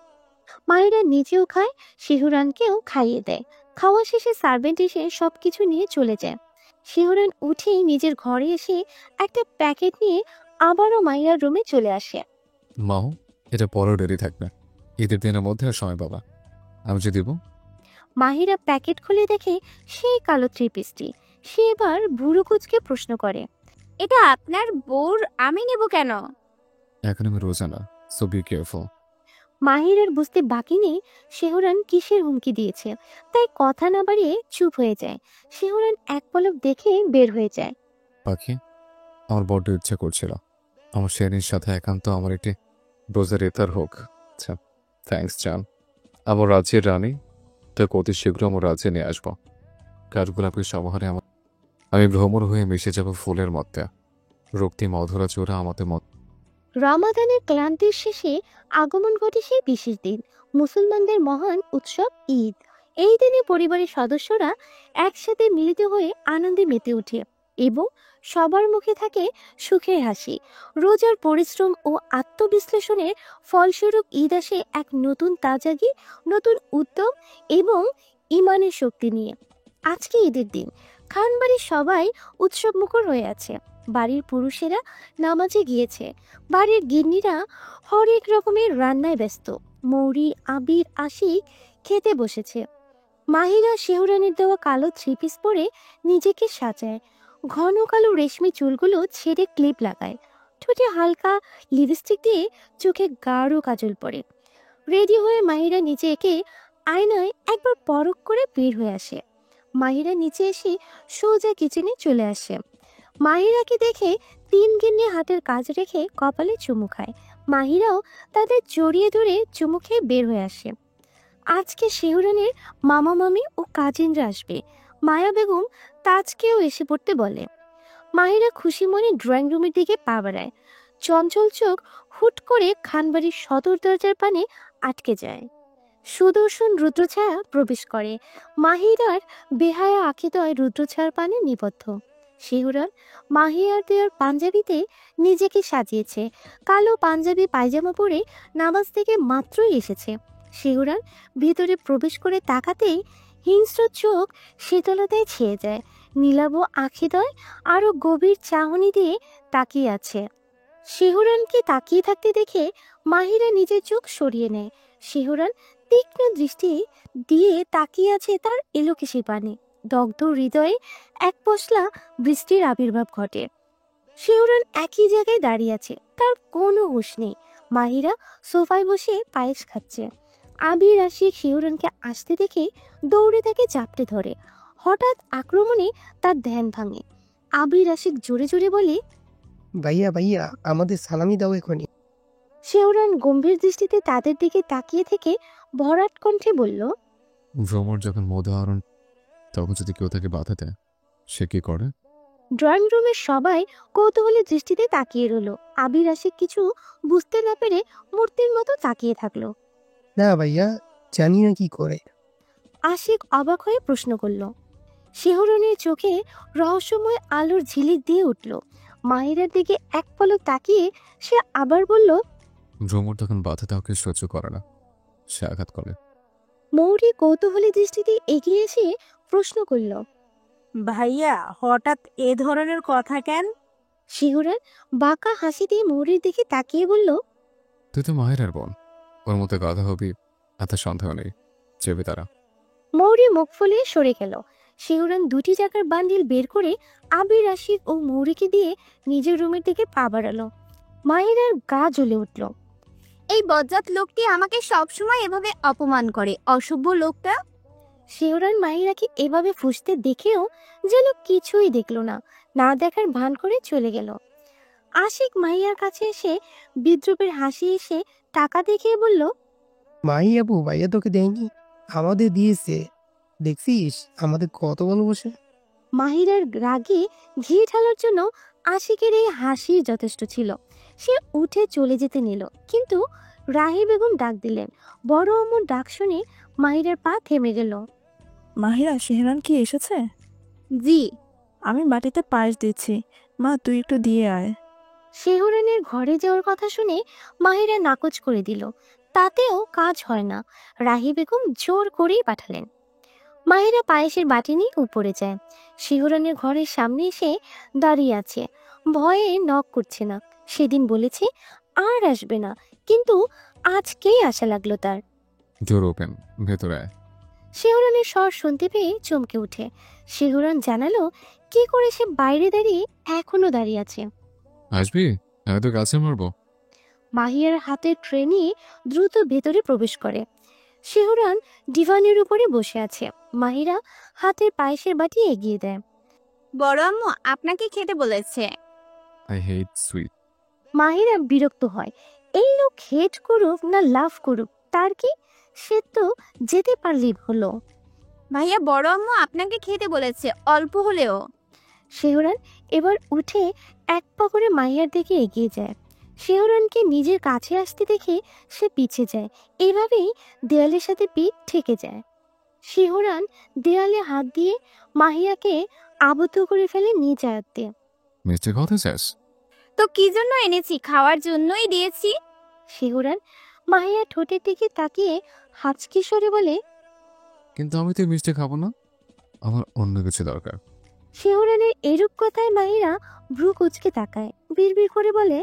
মাহিরা নিজেও খায়, শিহুরানকেও খাইয়ে দেয়। খাওয়া শেষে সার্ভেন্ট এসে সবকিছু নিয়ে চলে যায়। শিহুরান উঠেই নিজের ঘরে এসে একটা প্যাকেট নিয়ে আবারও মাহিরার রুমে চলে আসে। মাও, এটা পরেও দেরি থাকবে। ঈদের দিনের মধ্যে আর সময় পাবা। আমি যে দিব। মাহিরা প্যাকেট খুলে দেখে সেই কালো থ্রি-পিসটি। সে এবার ভুরু কুচকে প্রশ্ন করে, এটা আপনার বউর, আমি নেব কেন? এখন আমি রোজা না, সো বি কেয়ারফুল। মাহিরার বুঝতে বাকি নেই শিহুরান কিসের হুমকি দিয়েছে, তাই কথা না বাড়িয়ে চুপ হয়ে যায়। শিহুরান এক পলক দেখে বের হয়ে যায়। পাখি, আমার বড্ড ইচ্ছা করছিল আমার শেরনির সাথে একান্ত আমার একটি রোজার ইফতার হোক। আচ্ছা, থ্যাঙ্কস জান। আমার রাজ্যের রানী তোকে অতি শীঘ্র আমার রাজ্যে নিয়ে আসবো। কাঠগোলাপের সমাহারে আমি ভ্রমর হয়ে মিশে যাব ফুলের মধ্যে। রক্তিম অধরা চোরা আমাদের রমাদানের ক্লান্তির শেষে আগমন ঘটে সেই বিশেষ দিন, মুসলমানদের মহান উৎসব ঈদ। এই দিনে পরিবারের সদস্যরা একসাথে মিলিত হয়ে আনন্দে মেতে ওঠে এবং সবার মুখে থাকে সুখের হাসি। রোজার পরিশ্রম ও আত্মবিশ্লেষণের ফলস্বরূপ ঈদ আসে এক নতুন তাজাগি, নতুন উদ্যম এবং ইমানের শক্তি নিয়ে। আজকে ঈদের দিন খানবাড়ির সবাই উৎসবমুখর হয়ে আছে। বাড়ির পুরুষেরা নামাজে গিয়েছে, বাড়ির গিন্নিরা হরেক রকমের রান্নায় ব্যস্ত, মৌরি আবির আশিক খেতে বসেছে। মাহিরা শেহরানের দেওয়া কালো থ্রি পিস পরে নিজেকে সাজায়, ঘন কালো রেশমি চুলগুলো ছেড়ে ক্লিপ লাগায়, ঠোঁটে হালকা লিপস্টিক দিয়ে চোখে গাঢ় কাজল পরে। রেডি হয়ে মাহিরা নিচে একে আয়নায় একবার পরখ করে বের হয়ে আসে। মাহিরা নিচে এসে সোজা কিচেনে চলে আসে। মাহিরাকে দেখে তিন গিন্নি হাতের কাজ রেখে কপালে চুমু খায়। মাহিরাও তাদের জড়িয়ে ধরে চুমু খেয়ে বের হয়ে আসে। আজকে শেহরানের মামা মামি ও কাজিনরা আসবে। মায়া বেগম তাজকেও এসে পড়তে বলে। মাহিরা খুশি মনে ড্রয়িং রুমের দিকে পা বাড়ায়। চঞ্চল চোখ হুট করে খানবাড়ির সদর দরজার পানে আটকে যায়। সুদর্শন রুদ্রছায়া প্রবেশ করে। মাহিরার বেহায়া আখিদয় রুদ্রছায়ার পানে নিবদ্ধ। শেহরান মাহিয়ার দেওয়ার পাঞ্জাবিতে নিজেকে সাজিয়েছে। কালো পাঞ্জাবি পায়জামা পরে নামাজ থেকে মাত্রই এসেছে। শেহরান ভিতরে প্রবেশ করে তাকাতেই হিংস্র চোখ শীতলতায় ছেয়ে যায়। নীলাভ আখিদয় আরো গভীর চাহনি দিয়ে তাকিয়ে আছে। শেহরানকে তাকিয়ে থাকতে দেখে মাহিরা নিজের চোখ সরিয়ে নেয়। শেহরান তীক্ষ্ণ দৃষ্টি দিয়ে তাকিয়ে আছে তার এলোকেশি পানে। দগ্ধ হৃদয়ে এক পশলা বৃষ্টির আবির্ভাব ঘটে। শেহরান একই জায়গায় দাঁড়িয়ে আছে, তার কোনো হুঁশ নেই। মাহিরা সোফায় বসে পায়েস খাচ্ছে। আবির আশিক শেহরানকে আসতে দেখে দৌড়ে তাকে চাপটে ধরে। হঠাৎ আক্রমণে তার ধ্যান ভাঙে। আবির আশিক জোরে জোরে বলে, ভাইয়া ভাইয়া আমাদের সালামি দাও এখনই। শেহরান গম্ভীর দৃষ্টিতে তাদের দিকে তাকিয়ে থেকে ভরাট কণ্ঠে বলল, ভ্রমর যখন মধু আহরণ, তখন যদি কেউ তাকে বাধা দেয়, সে কি করে? ড্রয়িং রুমের সবাই কৌতূহলী দৃষ্টিতে তাকিয়ে রইল। আবির আশিক কিছু বুঝতে না পেরে মূর্তির মতো তাকিয়ে থাকলো। না ভাইয়া, জানি না কি করে। আশিক অবাক হয়ে প্রশ্ন করল। শেহরানের চোখে রহস্যময় আলোর ঝিলিক দিয়ে উঠল। মাহিরার দিকে এক পলক তাকিয়ে সে আবার বলল, ভ্রমর তখন বাধা তাকে সহ্য করে না, সে আঘাত করে। মৌরি কৌতূহলী দৃষ্টিতে এগিয়ে এসে প্রশ্ন করল। ভাইয়া হঠাৎ এ ধরনের কথা কেন? শিহুরান বাঁকা হাসি দিয়ে মৌরির দিকে তাকিয়ে বলল, তুই তো মায়ের বোন, ওর মতো গাধা হবি এত সন্দেহ নেই, চেপে তারা। মৌরি মুখ ফুলিয়ে সরে গেল। শিহুরান দুটি টাকার বান্ডিল বের করে আবির আশিক ও মৌরিকে দিয়ে নিজের রুমের দিকে পা বাড়ালো। মাহিরার গা জ্বলে উঠল। এই বজ্জাত লোকটি আমাকে সবসময় এভাবে অপমান করে, অসভ্য লোকটা। শিহুরান মাহিরাকে এভাবে ফুঁসতে দেখেও যেন কিছুই দেখলো না, না দেখার ভান করে চলে গেল। আশিক মাহিয়ার কাছে এসে বিদ্রুপের হাসি এসে টাকা দেখিয়ে বলল, মাহি আপু ভাইয়া তোকে দেয়নি, আমাদের দিয়েছে। দেখছিস আমাদের কত ভালোবাসে। মাহিরার রাগে ঘি ঢালার জন্য আশিকের এই হাসি যথেষ্ট ছিল। সে উঠে চলে যেতে নিল, কিন্তু রাহি বেগম ডাক দিলেন। বড় আম্মুর ডাক শুনে মাহিরার পা থেমে গেল। মাহিরা, শেহরান কি এসেছে? জি। আমি বাটিতে পায়েস দিচ্ছি, মা তুই একটু দিয়ে আয়। শেহরানের ঘরে যাওয়ার কথা শুনে মাহিরা নাকচ করে দিল, তাতেও কাজ হয় না। রাহি বেগম জোর করেই পাঠালেন। মাহিরা পায়েসের বাটি নিয়ে উপরে যায়। শিহরানের ঘরের সামনে এসে দাঁড়িয়ে আছে, ভয়ে নক করছে না। সেদিন বলেছে আর আসবে না, কিন্তু আজকেই আশা লাগলো তার। ডোর ওপেন, ভেতরে আয়। শিহরানের স্বর শুনতে পেয়ে চমকে উঠে। শিহরান জানালো কি করে সে বাইরে দাঁড়িয়ে এখনো দাঁড়িয়ে আছে। আসবি, এত কাছে মারবো। মাহিয়ার হাতের ট্রে নিয়ে দ্রুত ভেতরে প্রবেশ করে। শিহরান ডিভানের উপরে বসে আছে। মাহিরা হাতের পায়েসের বাটি এগিয়ে দেয়। বড় আম্মু আপনাকে খেতে বলেছে। I hate sweet. মাহিরা বিরক্ত হয়। এই লোক হেট করুক না লাভ করুক তার কি, সে তো যেতে পারলেই হলো। ভাইয়া বড় আম্মু আপনাকে খেতে বলেছে, অল্প হলেও। শিহরণ এবার উঠে এক পা করে মাহিয়ার দিকে এগিয়ে যায়। শিহরণকে নিজের কাছে আসতে দেখে সে পিছে যায়, এভাবেই দেয়ালের সাথে পিঠ ঠেকে যায়। শিহরণ দেয়ালে হাত দিয়ে মাহিয়াকে আবদ্ধ করে ফেলে নিজ আয়ত্তে। মিষ্টি কথা চাস? তো কি জন্য এনেছি? খাওয়ার জন্যই দিয়েছি। শিহরণ মাহিয়ার ঠোঁটের দিকে তাকিয়ে হাঁচকি স্বরে বলে। কিন্তু আমি তো এই মিষ্টি খাবো না, আমার অন্য কিছু দরকার। শিহরণের এরূপ কথায় মাহিরা ভ্রু কুচকে তাকায়, বিড়বিড় করে বলে।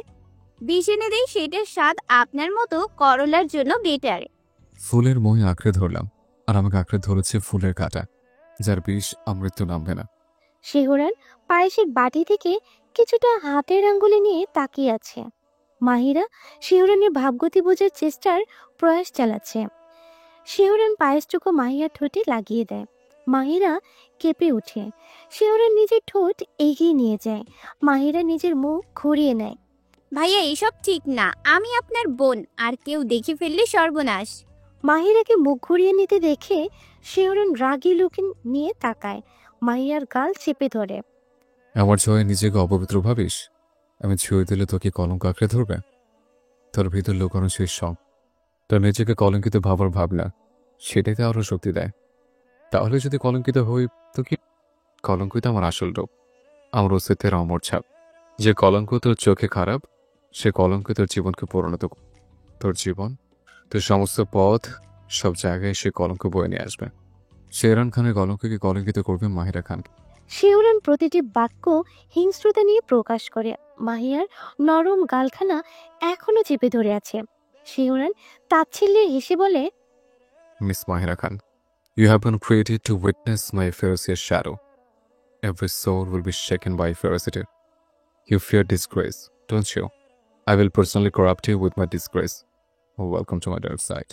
বিষ এনে দেই, সেটার স্বাদ আপনার মতো করলার জন্য বেটার। ফুলের মই আঁকড়ে ধরলাম, আর আমাকে আঁকড়ে ধরেছে ফুলের কাঁটা, যার বিষ আমৃত্যু নামবে না। শিহরণ পায়েসের বাটি থেকে কিছুটা হাতের আঙ্গুলে নিয়ে তাকিয়ে আছে। মাহিরা শিহরণের ভাবগতি বোঝার চেষ্টার প্রয়াস চালাচ্ছে। শিহরণ পায়েসটুকু মাহিয়ার ঠোঁটে লাগিয়ে দেয়। মাহিরা কেঁপে ওঠে। শিহরণ নিজের ঠোঁট এগিয়ে নিয়ে যায়। মাহিরা নিজের মুখ ঘুরিয়ে নেয়। ভাইয়া এসব ঠিক না, আমি আপনার বোন, আর কেউ দেখে ফেললে সর্বনাশ। মাহিরাকে মুখ ঘুরিয়ে নিতে দেখে শিহরণ রাগী লুকে নিয়ে তাকায়। মাহিয়ার গাল চেপে ধরে। আমার জয়ে নিজেকে অপবিত্র ভাবিস? আমি ছুঁয়ে দিলে তোকে কলঙ্ক আঁকড়ে ধরবে? তোর ভিতর লুকানো সেই সং, তোর নিজেকে কলঙ্কিত ভাবার ভাবনা, সেটাতে আরো শক্তি দেয়। তাহলে যদি কলঙ্কিত হই তো কি? কলঙ্কিত আমার আসল রূপ, আমার অস্তিত্বের অমর ছাপ। যে কলঙ্ক তোর চোখে খারাপ, সে কলঙ্ক তোর জীবনকে পরিণত তোর জীবন, তোর সমস্ত পথ, সব জায়গায় সে কলঙ্ক বয়ে নিয়ে আসবে। শেরওয়ান খানের কলঙ্ককে কলঙ্কিত করবে মাহিরা খানকে। শিহরণ প্রতিটি বাক্য হিংস্রতা নিয়ে প্রকাশ করে। মাহিয়ার নরম গালখানা এখনো চেপে ধরে আছে। শিহরণ তাচ্ছিল্যে হেসে বলে। Miss Mahira Khan, you have been created to witness my ferocious shadow. Every soul will be shaken by ferocity. You fear disgrace, don't you? I will personally corrupt you with my disgrace. Welcome to my dark side.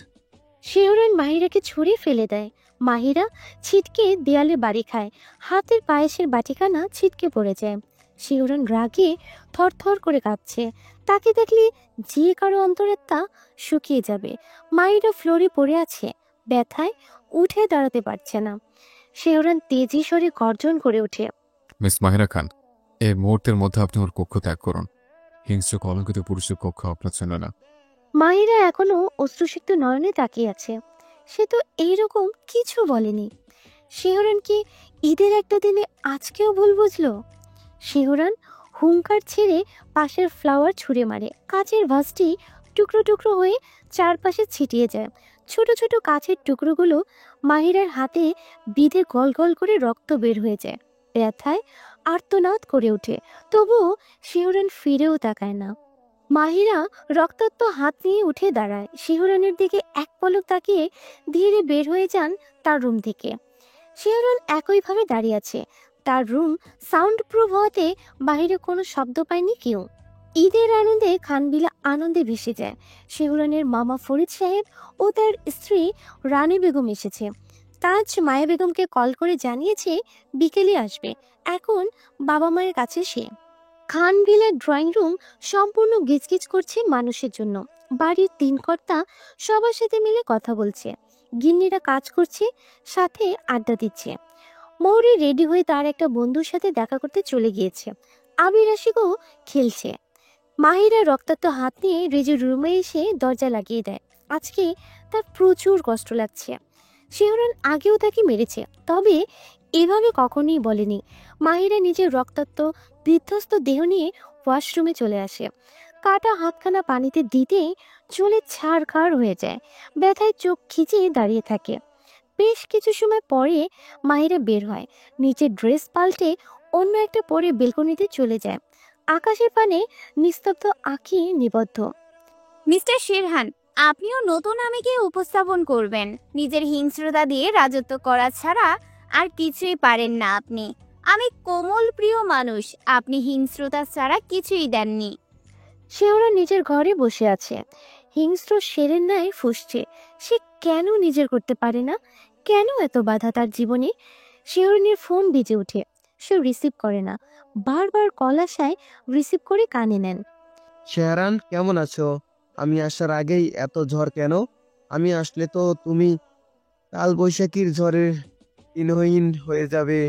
শিহরণ মাহিরাকে ছুঁড়ে ফেলে দেয়। মাহিরা ছিটকে দেয়ালে বাড়ি খায়। হাতের পায়েসের বাটিখানা ছিটকে পড়ে যায়। শিহরণ রাগে থরথর করে কাঁপছে। তাকে দেখলে যে কারো অন্তরাত্মা শুকিয়ে যাবে। মাহিরা ফ্লোরে পড়ে আছে, ব্যথায় উঠে দাঁড়াতে পারছে না। শিহরণ তেজি স্বরে গর্জন করে ওঠে। মিস মাহিরা খান, এই মুহূর্তের মধ্যে আপনি ওর কক্ষ ত্যাগ করুন। হিংস্র কলঙ্কিত পুরুষের কক্ষ আপনার জন্য না। মাহিরা এখনো অশ্রুসিক্ত নয়নে তাকিয়ে আছে। সে তো এইরকম কিছু বলেনি। শিহরণ কি ঈদের একটা দিনে আজকেও ভুল বুঝলো? শিহরণ হুঙ্কার ছেড়ে পাশের ফ্লাওয়ার ছুঁড়ে মারে। কাচের ভাসটি টুকরো টুকরো হয়ে চারপাশে ছিটিয়ে যায়। ছোট ছোট কাচের টুকরোগুলো মাহিরার হাতে বিঁধে গল গল করে রক্ত বের হয়ে যায়। ব্যথায় আর্তনাদ করে ওঠে, তবুও শিহরণ ফিরেও তাকায় না। মাহিরা রক্তাক্ত হাত নিয়ে উঠে দাঁড়ায়। শিহরণের দিকে এক পলক তাকিয়ে ধীরে বের হয়ে যান তার রুম থেকে। শিহরণ একইভাবে দাঁড়িয়ে আছে। তার রুম সাউন্ড প্রুফ হওয়াতে বাইরে কোনো শব্দ পায়নি কেউ। ঈদের আনন্দে খানবিলা আনন্দে ভেসে যায়। শিহরণের মামা ফরিদ সাহেব ও তার স্ত্রী রানী বেগম এসেছে। তাজ মায়া বেগমকে কল করে জানিয়েছে বিকেলে আসবে। এখন বাবা মায়ের কাছে সে। খানবিলার ড্রয়িং রুম সম্পূর্ণ গিজগিজ করছে মানুষের জন্য। বাড়ির তিন কর্তা সবার সাথে মিলে কথা বলছে। গিন্নিরা কাজ করছে, সাথে আড্ডা দিচ্ছে। মৌরি রেডি হয়ে তার একটা বন্ধুর সাথে দেখা করতে চলে গিয়েছে। আবির আশিকও খেলছে। মাহিরা রক্তাক্ত হাত নিয়ে রেজুর রুমে এসে দরজা লাগিয়ে দেয়। আজকে তার প্রচুর কষ্ট লাগছে। শিহরণ আগেও তাকে মেরেছে, তবে এভাবে কখনোই বলেনি। মাহিরা নিজের রক্তাক্ত বিধ্বস্ত দেহ নিয়ে ওয়াশরুমে চলে আসে। কাটা হাতখানা পানিতে দিতেই চুলে ছাড়খাড় হয়ে যায়। ব্যথায় চোখ খিচিয়ে দাঁড়িয়ে থাকে। বেশ কিছু সময় পরে মাহিরা বের হয়। নিচের ড্রেস পাল্টে অন্য একটা পরে বেলকনিতে চলে যায়। আকাশের পানে নিস্তব্ধ আঁখি নিবদ্ধ। মিস্টার শেরহান, আপনিও নতুন আমিকে উপস্থাপন করবেন। নিজের হিংস্রতা দিয়ে রাজত্ব করা ছাড়া আর কিছুই পারেন না আপনি। আমি কোমল প্রিয় মানুষ, আপনি হিংস্রতা ছাড়া কিছুই দেননি। শিহরণ নিজের ঘরে বসে আছে। হিংস্র শেরের ন্যায় ফুঁসছে। সে কেন নিজের করতে পারে না? কেন এত বাধা তার জীবনে? শিহরণের ফোন বেজে ওঠে। সে রিসিভ করে না। বারবার কল আসায় রিসিভ করে কানে নেন। শেহরান, কেমন আছো? আমি আসার আগেই এত ঝড় কেন? আমি আসলে তো তুমি কাল বৈশাখীর ঝড়ের দিনহীন হয়ে যাবে।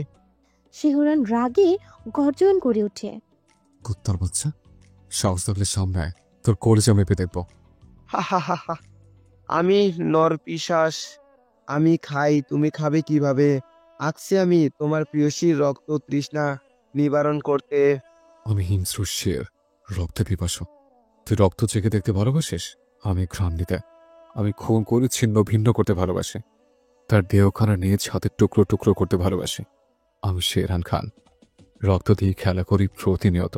শিহরণ রাগে গর্জন করে ওঠে। কুত্তার বাচ্চা, সাহস থাকলে সামনে আয়, তোর কলেজে মেপে দেখবো। হা হা হা হা। আমি নরপিশাচ, আমি খাই, তুমি খাবে কিভাবে? আসছি আমি তোমার প্রিয়সীর রক্ত তৃষ্ণা নিবারণ করতে। আমি হিংস্র শের, রক্তে পিপাসু। তুই রক্ত চেখে দেখতে ভালোবাসিস, আমি ঘ্রাণ নিতে। আমি খুন করে ছিন্ন ভিন্ন করতে ভালোবাসি, তার দেহখানা নিয়ে ছাদের টুকরো টুকরো করতে ভালোবাসি। আমি শেরহান খান, রক্ত দিয়ে খেলা করি প্রতিনিয়ত।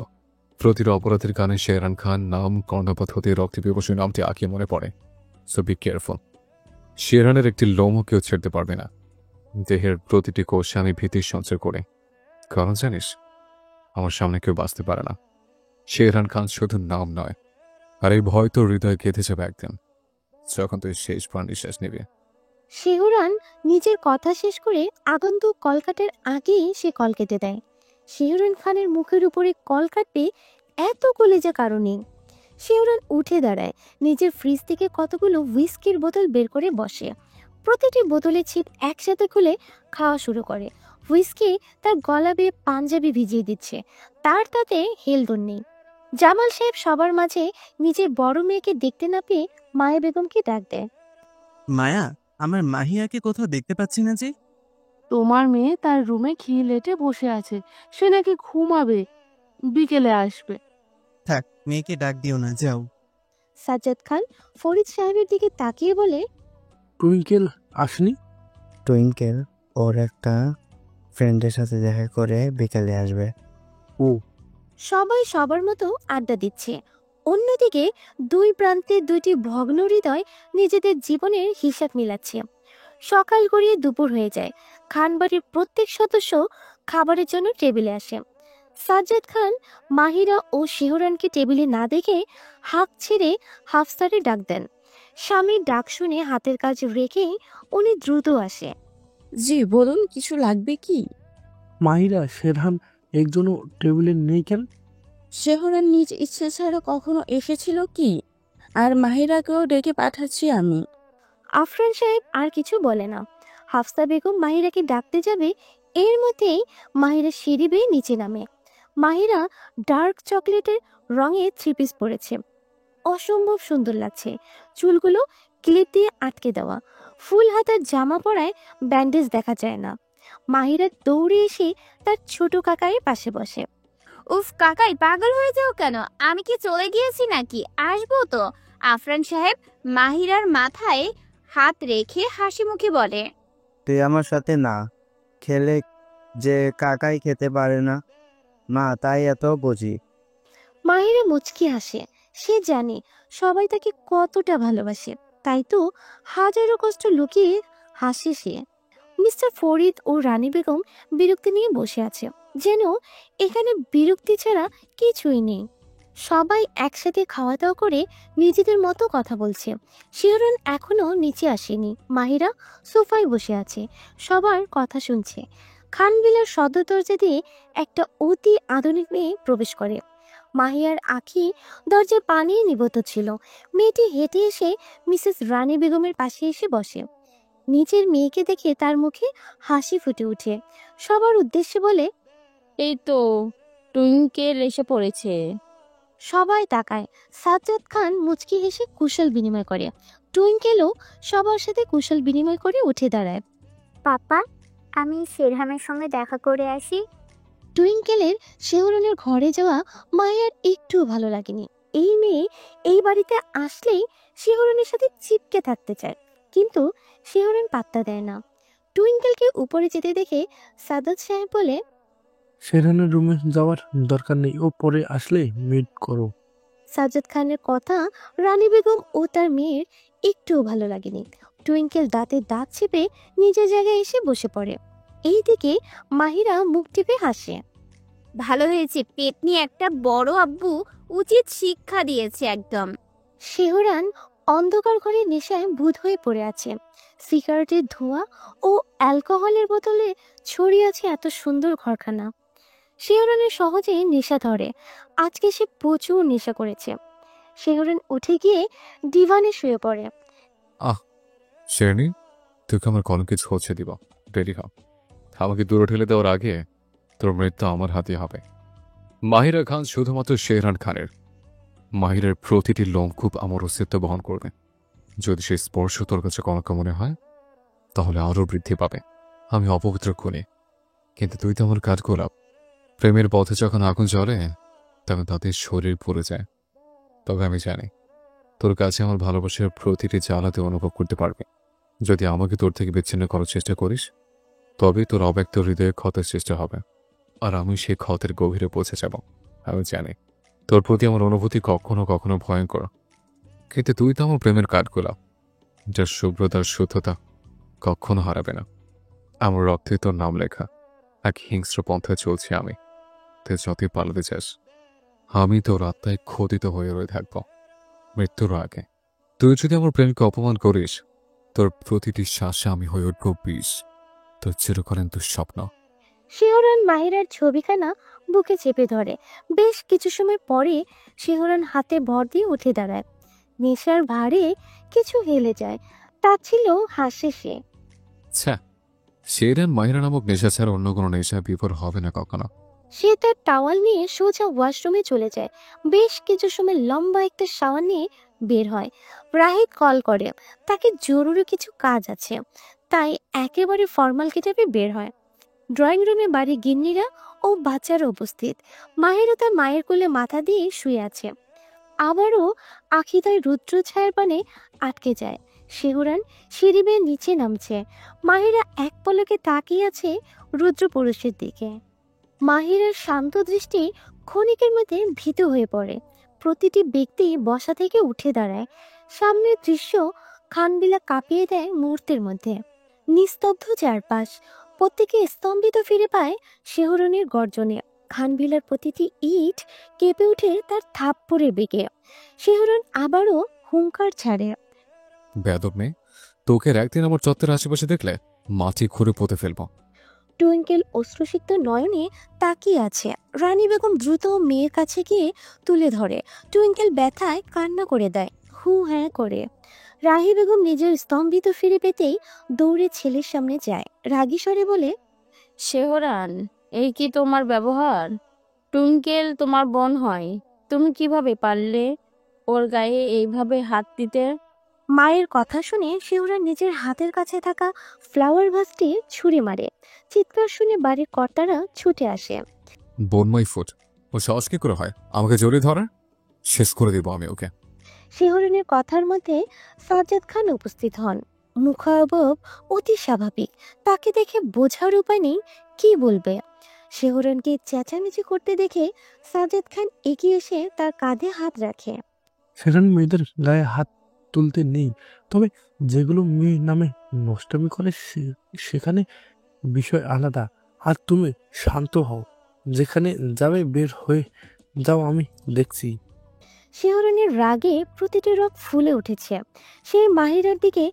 প্রতিটা অপরাধের গানে শেরহান খান নাম কর্ণপাত হতে রক্তে পিপাসু নামটি আঁকিয়ে মনে পড়ে। So be careful. শেরহানের একটি লোমও কেউ ছেড়তে পারবে না। দেহের প্রতিটি কোষে আমি ভীতির সঞ্চার করি, কারণ জানিস আমার সামনে কেউ বাঁচতে পারে না। শেরহান খান শুধু নাম নয়, আর এই ভয় তোর হৃদয়ে গেঁথে যাবে একদিন, যখন তুই শেষবার নিঃশ্বাস নিবি। শিহরণ নিজের কথা শেষ করে আগন্তুক কল কাটার আগেই সে কল কেটে দেয়। শিহরণ খানের মুখের উপরে কল কাটবে এত কলেজা কারণে। শিহরণ উঠে দাঁড়ায়, নিজের ফ্রিজ থেকে কতগুলো হুইস্কির বোতল বের করে বসে। প্রতিটি বোতলের ছিপ একসাথে খুলে খাওয়া শুরু করে। হুইস্কি তার গলা বেয়ে পাঞ্জাবি ভিজিয়ে দিচ্ছে, তার তাতে হেলদোল নেই। জামাল সাহেব সবার মাঝে নিজের বড় মেয়েকে দেখতে না পেয়ে মায়া বেগমকে ডাক দেয়। মায়া, আমার মাহিয়াকে কোথাও দেখতে পাচ্ছি না যে। তোমার মেয়ে তার রুমে খিলেটে বসে আছে, সে নাকি ঘুমাবে, বিকেলে আসবে। থাক, মেয়েকে ডাক দিও না, যাও। সাজ্জাদ খান ফরিদ সাহেবের দিকে তাকিয়ে বলে, টুইঙ্কেল আসনি? টুইঙ্কেল ওর একটা ফ্রেন্ডের সাথে দেখা করে বিকালে আসবে। সবাই সবার মতো আড্ডা দিচ্ছে। অন্যদিকে দুই প্রান্তে দুইটি ভগ্ন হৃদয় নিজেদের জীবনের হিসাব মিলাচ্ছে। সকাল গড়িয়ে দুপুর হয়ে যায়। খানবাড়ির প্রত্যেক সদস্য খাবারের জন্য টেবিলে আসে। সাজ্জাদ খান মাহিরা ও শিহরানকে টেবিলে না দেখে হাঁক ছেড়ে হাফসারে ডাক দেন। স্বামীর ডাক শুনে হাতের কাজ রেখেই উনি দ্রুত আসে। জি বলুন, কিছু লাগবে কি? মাহিরা, শেরহান একজনও টেবিলে নেই কেন? শেহরান নিজ ইচ্ছে ছাড়া কখনো এসেছিল কি? আর মাহিরাকেও ডেকে পাঠাচ্ছি আমি। আফরান সাহেব আর কিছু বলে না। হাফসা বেগম মাহিরাকে ডাকতে যাবে, এর মধ্যেই মাহিরা সিঁড়ি বেয়ে নিচে নামে। মাহিরা ডার্ক চকলেটের রঙের থ্রি পিস পরেছে, অসম্ভব সুন্দর লাগছে। চুলগুলো ক্লিপ দিয়ে আটকে দেওয়া, ফুল হাতার জামা পরায় ব্যান্ডেজ দেখা যায় না। মাহিরা দৌড়ে এসে তার ছোট কাকায়ের পাশে বসে। উফ কাকাই, পাগল হয়ে যাও কেন? আমি কি চলে গিয়েছি নাকি? আসবো তো। আফরান সাহেব মাহিরার মাথায় হাত রেখে হাসি মুখে বলে, তুই আমার সাথে না খেলে যে কাকাই খেতে পারে না মা, তাই এত বুঝি। মাহিরা মুচকি হাসে। সে জানে সবাই তাকে কতটা ভালোবাসে, তাই তো হাজারো কষ্ট লুকিয়ে হাসে সে। মিস্টার ফরিদ ও রানী বেগম বিরক্তি নিয়ে বসে আছে, যেন এখানে বিরক্তি ছাড়া কিছুই নেই। সবাই একসাথে খাওয়া দাওয়া করে নিজেদের মতো কথা বলছে। শিহরণ এখনো নিচে আসেনি। মাহিরা সোফায় বসে আছে, সবার কথা শুনছে। খানবিলার সদর দরজা দিয়ে একটা অতি আধুনিক মেয়ে প্রবেশ করে। মাহিয়ার আঁখি দরজায় পানি নিবদ্ধ ছিল। মেয়েটি হেঁটে এসে মিসেস রানী বেগমের পাশে এসে বসে। নিজের মেয়েকে দেখে তার মুখে হাসি ফুটে ওঠে। সবার উদ্দেশ্যে বলে, এই তো টুইঙ্কেল এসে পড়েছে। সবাই তাকায়। সাজ্জাদ খান মুচকি হেসে কুশল বিনিময় করে। টুইঙ্কেলও সবার সাথে কুশল বিনিময় করে উঠে দাঁড়ায়। পাপা, আমি শেরহানের সঙ্গে দেখা করে আসি। টুইঙ্কেলের শিহরণের ঘরে যাওয়া মায়ের একটু ভালো লাগেনি। এই মেয়ে এই বাড়িতে আসলেই শিহরণের সাথে চিপকে থাকতে চায়, কিন্তু শিহরণ পাত্তা দেয় না। টুইঙ্কেলকে উপরে যেতে দেখে সাদাত সাহেব বলে, শেরহানের রুমে যাওয়ার দরকার নেই, ও পরে আসলে মিট করো। সাজ্জাদ খানের কথা রানী বেগম ও তার মেয়ের একটুও ভালো লাগেনি। টুইঙ্কেল দাঁতে দাঁত চেপে নিজের জায়গায় এসে বসে পড়ে। এইদিকে মাহিরা মুখ টিপে হাসে। ভালো হয়েছে, পেতনি একটা বড় আব্বু উচিত শিক্ষা দিয়েছে একদম। শিহরান অন্ধকার ঘরে নেশায় ভূত হয়ে পড়ে আছে। সিগারেটের ধোঁয়া ও অ্যালকোহলের বোতলে ছড়িয়ে আছে এত সুন্দর ঘরখানা। শিহরণের সহজে নেশা ধরে। আজকে সে প্রচুর নেশা করেছে। শিহরণ উঠে গিয়ে ডিভানে শুয়ে পড়ে। শেরনি, তোকে আমার কোনো কিছু হচ্ছে দিব, রেডি হ। আমাকে দূরে ঠেলে দেওয়ার আগে তোর মৃত্যু আমার হাতে হবে। মাহিরা খান শুধুমাত্র শেহরান খানের। মাহিরের প্রতিটি লোমকূপ আমার অস্তিত্ব বহন করবে। যদি সেই স্পর্শ তোর কাছে কনক মনে হয় তাহলে আরও বৃদ্ধি পাবে। আমি অপবিত্র খুনি, কিন্তু তুই তো আমার কাঠগোলাপ। প্রেমের পথে যখন আগুন জ্বলে তখন তাদের শরীর পুড়ে যায়। তবে আমি জানি তোর কাছে আমার ভালোবাসার প্রতিটি জ্বালাতে অনুভব করতে পারবে। যদি আমাকে তোর থেকে বিচ্ছিন্ন করার চেষ্টা করিস তবে তোর অব্যক্ত হৃদয়ে ক্ষতের চেষ্টা হবে, আর আমি সেই ক্ষতের গভীরে পৌঁছে যাব। আমি জানি তোর প্রতি আমার অনুভূতি কখনো কখনো ভয়ঙ্কর, কিন্তু তুই তো আমার প্রেমের কাঠগোলাপ, যার শুভ্রতার শুদ্ধতা কখনো হারাবে না। আমার রক্তে তোর নাম লেখা। এক হিংস্র পন্থায় চলছি আমি। তুই যতই পালাতে চাস আমি তোর আত্মায় খোদিত হয়ে রয়ে থাকব মৃত্যুর আগে। তুই যদি আমার প্রেমকে অপমান করিস তোর প্রতিটি শ্বাসে আমি হয়ে উঠব বিষ, তোর চিরকালীন দুঃস্বপ্ন। শিহরণ মাহিরার ছবিখানা বুকে চেপে ধরে। বেশ কিছু সময় পরে শিহরণ হাতে ভর দিয়ে উঠে দাঁড়ায়। নেশার ভারে কিছু হেলে যায়। তা ছিল হাসে সে। আচ্ছা, শেরান মাহিরা নামক নেশা ছাড়া অন্য কোনো নেশা বিফল হবে না কখনো। সে তার টাওয়াল নিয়ে সোজা ওয়াশরুমে চলে যায়। বেশ কিছু সময় লম্বা একটা শাওয়ার নিয়ে বের হয়। রাহিদ কল করে, তাকে জরুরি কিছু কাজ আছে, তাই একেবারে ফর্মাল গেটআপে বের হয়। ড্রয়িং রুমে বাড়ি গিন্নিরা ও বাচ্চারা উপস্থিত। মাহিরও তার মায়ের কোলে মাথা দিয়ে শুয়ে আছে। আবারও আখিদায় রুদ্র ছায়ার পানে আটকে যায়। শিহরান সিঁড়ি বেয়ে নিচে নামছে। মাহিরা এক পলকে তাকিয়ে আছে রুদ্র পুরুষের দিকে। মাহিরার শান্ত দৃষ্টি ক্ষণিকের মধ্যে ভীত হয়ে পড়ে। প্রতিটি ব্যক্তি বসা থেকে উঠে দাঁড়ায়। সামনের দৃশ্য খানবিলা কাঁপিয়ে দেয় মুহূর্তের মধ্যে। নিস্তব্ধ চারপাশ, প্রত্যেকে স্তম্ভিত ফিরে পায় শিহরণের গর্জনে। খানবিলার প্রতিটি ইট কেঁপে ওঠে তার থাপ্পড়ে বেগে। শিহরণ আবারও হুঙ্কার ছাড়ে। বেয়াদব মেয়ে, তোকে একদিন আমার চত্বরের আশেপাশে দেখলে মাটি খুঁড়ে পুঁতে ফেলবো। টুইঙ্কেল অশ্রুসিক্ত নয়নে তাকিয়ে আছে। রানী বেগম দ্রুত মেয়ের কাছে গিয়ে তুলে ধরে। টুইঙ্কেল ব্যথায় কান্না করে দেয়, হু হ্যাঁ করে। রাহি বেগম নিজের স্তম্ভিত ফিরে পেতেই দৌড়ে ছেলের সামনে যায়। রাগী স্বরে বলে, শেহরান, এই কি তোমার ব্যবহার? টুঙ্কেল তোমার বোন হয়, তুমি কিভাবে পারলে ওর গায়ে এইভাবে হাত দিতে? মায়ের কথা শুনে শিহরান নিজের হাতের কাছে থাকা ফ্লাওয়ার ভাসটি ছুঁড়ে মারে। চিৎকার শুনে বাড়ির কর্তারা ছুটে আসে। বোন মাই ফুট, ও সাহস কি করে হয় আমাকে জড়িয়ে ধরার? শেষ করে দিব আমি ওকে। শিহরণের কথার মধ্যে সাজ্জাদ খান উপস্থিত হন। মুখাবব অতি স্বাভাবিক। তাকে দেখে বোঝার উপায় নেই কি বলবে। শিহরণকে চেঁচামেচি করতে দেখে সাজ্জাদ খান এগিয়ে এসে তার কাঁধে হাত রাখে। সেখানে মেয়েদের গায়ে হাত তুলতে নেই, তবে যেগুলো মেয়ে নামে নষ্টামি করে সেখানে বিষয় আলাদা। আর তুমি শান্ত হও, যেখানে যাবে বের হয়ে যাও, আমি দেখছি। শিহরণের রাগে প্রতিটি রোগ ফুলে উঠেছে। সে মাহিরার দিকে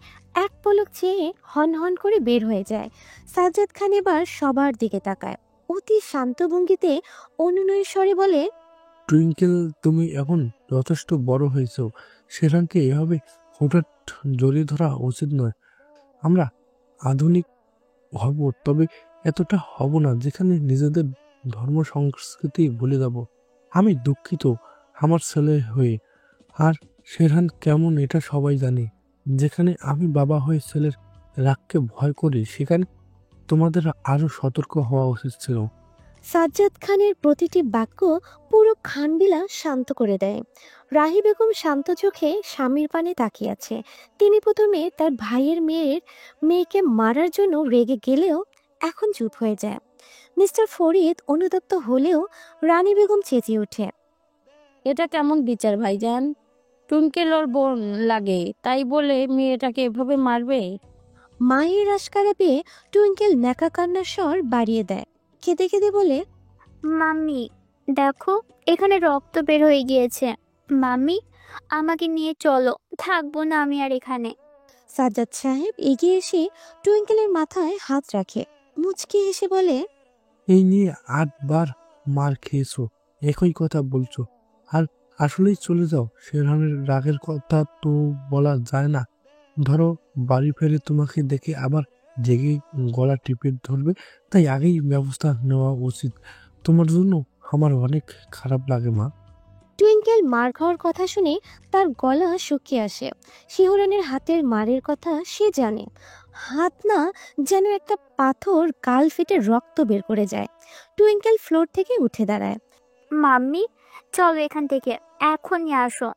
এক পলক চেয়ে হন হন করে বের হয়ে যায়। সাজ্জাদ খান এবার সবার দিকে তাকায়। অতি শান্ত ভঙ্গিতে অনুনয় স্বরে বলে, টুইঙ্কেল, তুমি এখন যথেষ্ট বড় হয়েছ। সেখানকে এভাবে হঠাৎ জড়িয়ে ধরা উচিত নয়। আমরা আধুনিক হব, তবে এতটা হব না যেখানে নিজেদের ধর্ম সংস্কৃতি ভুলে যাব। আমি দুঃখিত আমার ছেলে হয়ে, আর শেরহান কেমন এটা সবাই জানে। যেখানে আমি বাবা হয়ে ছেলের রাগকে ভয় করি, সেখানে তোমাদের আরো সতর্ক হওয়া উচিত ছিল। সাজ্জাদ খানের প্রতিটি বাক্য পুরো খানবিলা শান্ত করে দেয়। রাহি বেগম শান্ত চোখে স্বামীর পানে তাকিয়ে আছে। তিনি প্রথমে তার ভাইয়ের মেয়েকে মারার জন্য রেগে গেলেও এখন চুপ হয়ে যায়। মিস্টার ফরিদ অনুতপ্ত হলেও রানী বেগম চেঁচিয়ে ওঠে, এটা কেমন বিচার ভাইজান? টুঙ্কেল ওর বোন লাগে তাই বলে মেয়েটাকে এভাবে মারবে? মায়ের আশকারা পেয়ে টুইঙ্কেল ন্যাকা কান্নার স্বর বাড়িয়ে দেয়। কেঁদে কেঁদে বলে, মাম্মি দেখো এখানে রক্ত বের হয়ে গিয়েছে। মাম্মি আমাকে নিয়ে চলো, থাকবো না আমি আর এখানে। সাজ্জাদ সাহেব এগিয়ে এসে টুইঙ্কেলের মাথায় হাত রাখে। মুচকি এসে বলে, এই নিয়ে 8 বার মার খেয়েছো, একই কথা বলছো, আর আসলেই চলে যাও। শেরহানের রাগের কথা তো বলা যায় না। ধরো বাড়ি ফেরে তোমাকে দেখে আবার জেগে গলা টিপে ধরবে, তাই আগেই ব্যবস্থা নেওয়া উচিত। তোমার জন্য আমার অনেক খারাপ লাগে মা। টুইঙ্কেল মার খাওয়ার কথা শুনে তার গলা শুকিয়ে আসে। শিহরনের হাতের মারের কথা সে জানে। হাত না যেন একটা পাথর গাল ফেটে রক্ত বের করে যায়। টুইঙ্কেল ফ্লোর থেকে উঠে দাঁড়ায়। মাম্মি চলো এখান থেকে, এখনই আসো।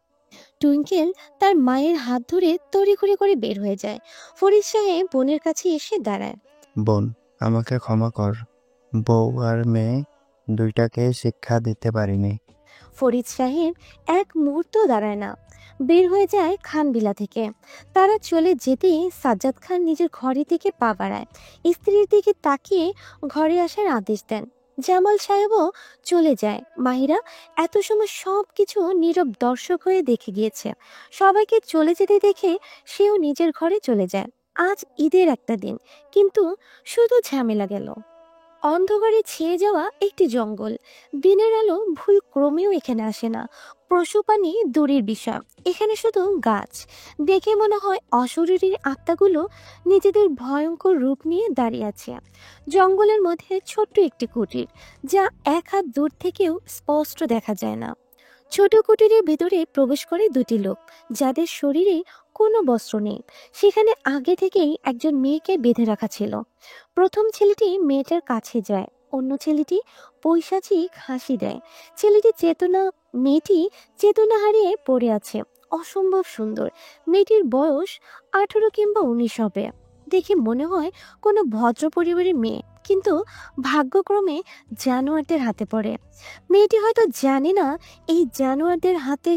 টুইঙ্কেল তার মায়ের হাত ধরে তড়িঘড়ি করে বের হয়ে যায়। ফরিদ সাহেব বোনের কাছে এসে দাঁড়ায়। বোন, আমাকে ক্ষমা কর। বউ আর মেয়ে দুইটাকে শিক্ষা দিতে পারিনি। ফরিদ সাহেব এক মুহূর্ত দাঁড়ায় না, বের হয়ে যায় খানবিলা থেকে। তারা চলে যেতেই সাজ্জাদ খান নিজের ঘরের দিকে পা বাড়ায়, স্ত্রীর দিকে তাকিয়ে ঘরে আসার আদেশ দেন। জামাল সাহেবও চলে যায়। মাহিরা এত সময় সব কিছু নীরব দর্শক হয়ে দেখে গিয়েছে। সবাইকে চলে যেতে দেখে সেও নিজের ঘরে চলে যায়। আজ ঈদের একটা দিন, কিন্তু শুধু ঝামেলা গেল। অন্ধকারে ছেয়ে যাওয়া একটি জঙ্গল। দিনের আলো ভুল ক্রমেও এখানে আসে না। পশু প্রাণী দূরের বিষয়, এখানে শুধু গাছ। দেখে মনে হয় অশরীরী আত্মাগুলো নিজেদের ভয়ঙ্কর রূপ নিয়ে দাঁড়িয়ে আছে। জঙ্গলের মধ্যে ছোট্ট একটি কুটির, যা এক হাত দূর থেকেও স্পষ্ট দেখা যায় না। ছোট কুটিরের ভিতরে প্রবেশ করে দুটি লোক, যাদের শরীরে কোনো বস্ত্র নেই। সেখানে আগে থেকেই একজন মেয়েকে বেঁধে রাখা ছিল। প্রথম ছেলেটি মেয়েটার কাছে যায়, অন্য ছেলেটি পৈশাচিক হাসি দেয়। মেয়েটি চেতনা হারিয়ে পড়ে আছে। অসম্ভব সুন্দর। মেয়েটির বয়স 18 কিংবা 19 হবে। দেখে মনে হয় কোনো ভদ্র পরিবারের মেয়ে, কিন্তু ভাগ্যক্রমে জানোয়ারদের হাতে পড়ে। মেয়েটি হয়তো জানে না এই জানোয়ারদের হাতে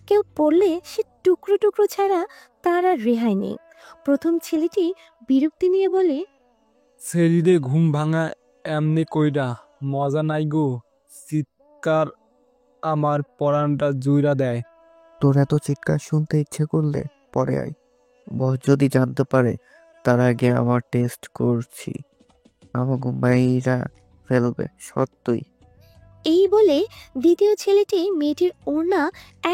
কেউ পড়লে সে টুকরো টুকরো ছাড়া তার আর রেহাই নেই। প্রথম ছেলেটি বিরক্তি নিয়ে বলে, শরীরে ঘুম ভাঙা এমনি কইরা মজা নাই গো, চিৎকার আমার পরানটা জুইরা দেয়। তোর এত চিৎকার শুনতে ইচ্ছে করলে পরে আয়। বস যদি জানতে পারে তার আগে আমার টেস্ট করছি, আমাকে মাইরা ফেলবে সত্যই। এই বলে দ্বিতীয় ছেলেটি মেয়েটির ওড়না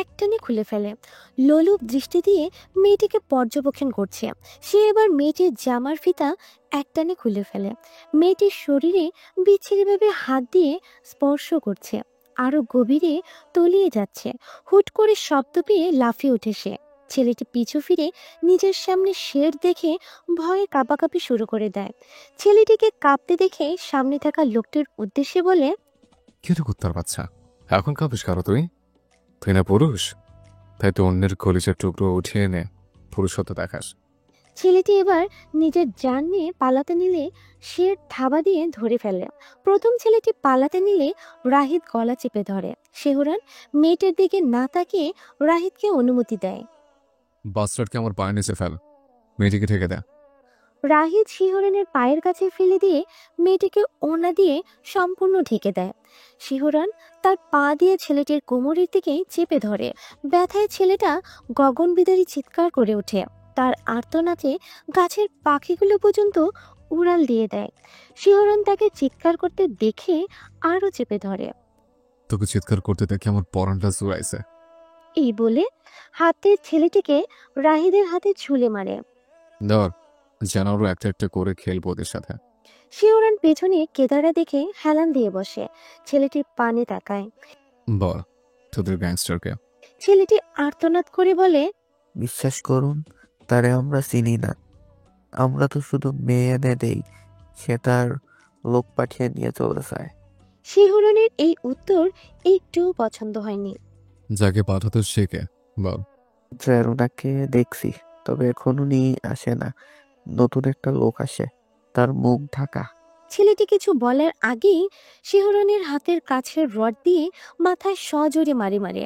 একটানে খুলে ফেলে। লোলুপ দৃষ্টি দিয়ে মেয়েটিকে পর্যবেক্ষণ করছে। সে এবার মেয়েটির জামার ফিতা একটানে খুলে ফেলে। মেয়েটির শরীরে বিচ্ছিরিভাবে হাত দিয়ে স্পর্শ করছে, আরো গভীরে তলিয়ে যাচ্ছে। হুট করে শব্দ পেয়ে লাফিয়ে ওঠে সে। ছেলেটি পিছু ফিরে নিজের সামনে শের দেখে ভয়ে কাঁপাকাঁপি শুরু করে দেয়। ছেলেটিকে কাঁপতে দেখে সামনে থাকা লোকটির উদ্দেশ্যে বলে, কি রে কুত্তার বাচ্চা, এখন কাঁপিস কারো তুই? তুই না পুরুষ, তাই তো অন্যের কলিজার টুকরো উঠিয়ে এনে পুরুষত্ব দেখাস। ছেলেটি এবার নিজের জান নিয়ে পালাতে নিলে শের থাবা দিয়ে ধরে ফেলে। প্রথম ছেলেটি পালাতে নিলে রাহিদ গলা চেপে ধরে। শেহরান মেয়েটার দিকে না তাকিয়ে রাহিদকে অনুমতি দেয়। বাস্টার্ডকে আমার পায়ে নিচে ফেল, মেয়েটিকে ঠেকে দেয়। রাহিদ শিহরনের পায়ের কাছে ফেলে দিয়ে মেয়েটিকে ওড়না দিয়ে সম্পূর্ণ ঢেকে দেয়। শিহরন তার পা দিয়ে ছেলেটির কোমরের দিকে চেপে ধরে। ব্যথায় ছেলেটা গগনবিদারী চিৎকার করে ওঠে। তার আর্তনাদে গাছের পাখিগুলো পর্যন্ত উড়াল দিয়ে দেয়। শিহরন তাকে চিৎকার করতে দেখে আরো চেপে ধরে। তোকে চিৎকার করতে দেখে আমার পরানটা জুড়াইছে। এই বলে হাতের ছেলেটিকে রাহিদের হাতে ছুলে মারে। ধর, যেন আরো একটা একটা করে খেলবো ওদের সাথে। শিহরন পেছনে কেদারা দেখে হেলান দিয়ে বসে। ছেলেটি পানে তাকায়। বল তোদের গ্যাংস্টারকে। ছেলেটি আর্তনাদ করে বলে, বিশ্বাস করুন, তারে আমরা চিনি না। আমরা তো শুধু মেয়ে এনে দেই, সে তার লোক পাঠিয়ে নিয়ে চলে যায়। শিহরনের এই উত্তর একটু পছন্দ হয়নি। যাকে পাঠাতো শেখে বল। ওনাকে দেখছি, তবে এখনো নিয়ে আসে না। নতুন একটা লোক আসে, তার মুখ ঢাকা। ছেলেটি কিছু বলার আগেই শিহরনের হাতের কাছের রড দিয়ে মাথায় সজোরে মারে মারে।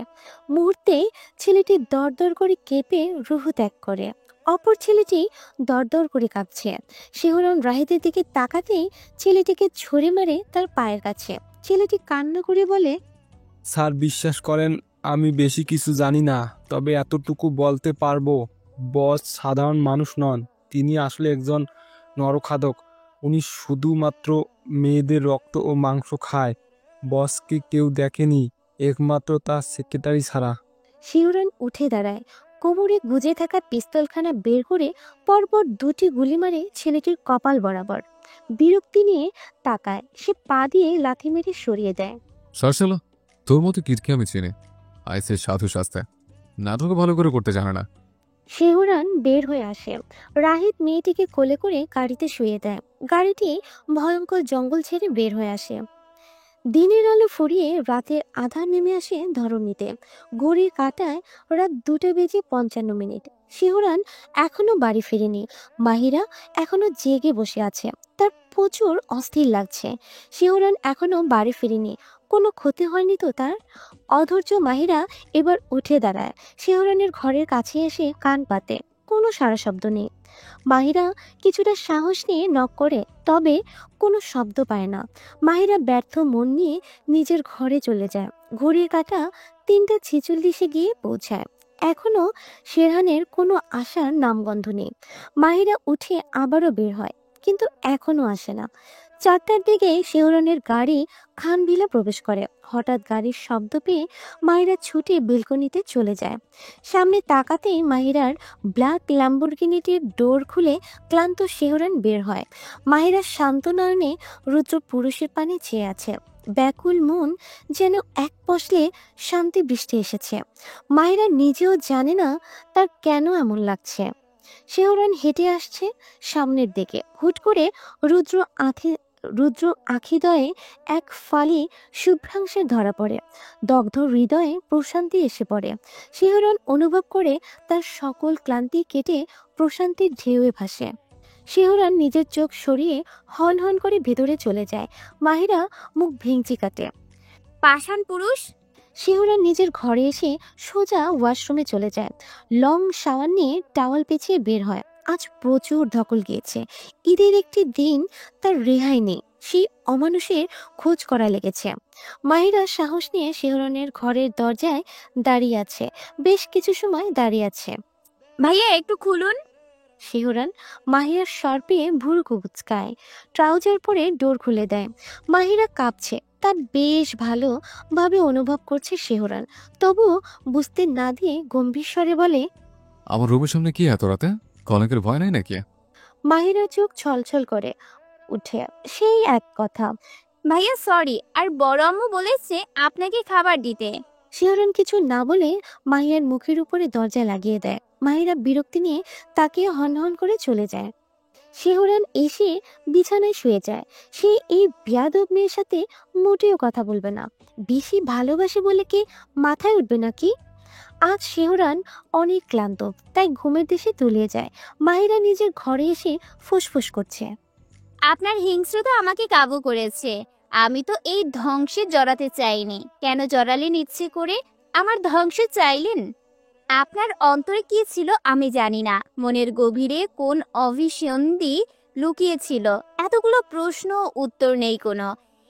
মুহূর্তে ছেলেটি দরদর করে কেঁপে রুহু ত্যাগ করে। অপর ছেলেটি দরদর করে কাঁপছে। শিহরন রাহিদের দিকে তাকাতেই ছেলেটিকে ছুঁড়ে মারে তার পায়ের কাছে। ছেলেটি কান্না করে বলে, স্যার বিশ্বাস করেন আমি বেশি কিছু জানি না, তবে এতটুকু বলতে পারবো বস সাধারণ মানুষ নন। তিনি আসলে একজন নরখাদক। উনি শুধুমাত্র মেয়েদের রক্ত ও মাংস খায়। বসকে কেউ দেখেনি, একমাত্র তার সেক্রেটারি ছাড়া। শিহরন উঠে দাঁড়ায়। কোমরে গুজে থাকা পিস্তলখানা বের করে পরপর 2টি গুলি মারে ছেলেটির কপাল বরাবর। বিরক্তি নিয়ে তাকায়, সে পা দিয়ে লাথি মেরে সরিয়ে দেয়। সরসালো, তোর মতো কিটকে আমি চিনি। আইসের সাধু শাস্তে নাটকও ভালো করে করতে জানে না। শেহরান বের হয়ে আসে। রাহিত মেয়েটিকে কোলে করে গাড়িতে শুয়ে দেয়। গাড়িটি ভয়ঙ্কর জঙ্গল ছেড়ে বের হয়ে আসে। দিনের আলো ফুরিয়ে রাতের আধার নেমে আসে ধরণীতে। ঘড়ির কাঁটায় রাত 2:55। শিহরান এখনো বাড়ি ফিরেনি। মাহিরা এখনো জেগে বসে আছে। তার প্রচুর অস্থির লাগছে। শিহরান এখনো বাড়ি ফিরেনি, কোনো ক্ষতি হয়নি তো তার? অধৈর্য মাহিরা এবার উঠে দাঁড়ায়। শিহরানের ঘরের কাছে এসে কান পাতে, কোনো সারা শব্দ নেই। মাহিরা কিছুটা সাহস নিয়ে নক করে, তবে কোনো শব্দ পায় না। মাহিরা ব্যর্থ মন নিয়ে নিজের ঘরে চলে যায়। ঘড়ির কাঁটা 3:46 গিয়ে পৌঁছায়। এখনো শেরহানের কোনো আসার নামগন্ধ নেই। মাহিরা উঠে আবারও বের হয়, কিন্তু এখনো আসে না। 4টার দিকে শেহরানের গাড়ি খানভিলা প্রবেশ করে। হঠাৎ গাড়ির শব্দ পেয়ে মাহিরা ছুটে বেলকনিতে চলে যায়। সামনে তাকাতেই মাহিরার ব্ল্যাক ল্যাম্বরগিনিটির ডোর খুলে ক্লান্ত শেহরান বের হয়। মাহিরা শান্ত নয়নে রুদ্র পুরুষের পানে চেয়ে আছে। ব্যাকুল মন যেন এক পশলে শান্তি বৃষ্টি এসেছে। মাহিরা নিজেও জানে না তার কেন এমন লাগছে। শেহরান হেঁটে আসছে সামনের দিকে। হুট করে রুদ্র আখিদয়ে এক ফালি শুভ্রাংশে ধরা পড়ে। দগ্ধ হৃদয়ে প্রশান্তি এসে পড়ে। শিহরণ অনুভব করে তার সকল ক্লান্তি কেটে প্রশান্তির ঢেউয়ে ভাসে। শিহরণ নিজের চোখ সরিয়ে হন হন করে ভেতরে চলে যায়। মাহিরা মুখ ভেঙচি কাটে। পাষাণ পুরুষ! শিহরণ নিজের ঘরে এসে সোজা ওয়াশরুমে চলে যায়। লং শাওয়ার নিয়ে টাওয়াল পেঁচিয়ে বের হয়। আজ প্রচুর ধকল গিয়েছে। ঈদের একটি দিন তার রেহাই নেই। সেই অমানুষের খোঁজ করা লেগেছে। মাহিরা সাহস নিয়ে শিহরণের ঘরের দরজায় দাঁড়িয়ে আছে। বেশ কিছু সময় দাঁড়িয়ে আছে। ভাইয়া একটু খুলুন। শিহরণ মাহিরার স্বর পেয়ে ভুরু কুচকায়। ট্রাউজার পরে ডোর খুলে দেয়। মাহিরা কাঁপছে। তার বেশ ভালোভাবে অনুভব করছে শিহরণ, তবুও বুঝতে না দিয়ে গম্ভীর স্বরে বলে, আমার রুমের সামনে কি এত রাতে? কনকের ভয় নাই নাকি? মাহিরা চোখ ছলছল করে উঠে সেই এক কথা। ভাইয়া সরি, আর বড় আম্মু বলেছে আপনাকে খাবার দিতে। শিহরণ কিছু না বলে মাহিরার মুখের উপরে দরজা লাগিয়ে দেয়। মাহিরা বিরক্তি নিয়ে তাকে হনহন করে চলে যায়। শিহরণ এসে বিছানায় শুয়ে যায়। সে এই বেয়াদব মেয়ের সাথে মোটেও কথা বলবে না। বেশি ভালোবাসে বলে কি মাথায় উঠবে নাকি? আজ শিহরণ অনেক ক্লান্ত, তাই ঘুমের দেশে তলিয়ে যায়। মাহিরা নিজের ঘরে এসে ফুসফুস করছে, আপনার হিংস্রতা আমাকে কাবু করেছে। আমি তো এই ধ্বংসে জড়াতে চাইনি। কেন জড়ালেন ইচ্ছে করে? আমার ধ্বংস চাইলেন? আপনার অন্তরে কি ছিল আমি জানি না। মনের গভীরে কোন অভিসন্ধি লুকিয়েছিল? এতগুলো প্রশ্ন, উত্তর নেই কোনো।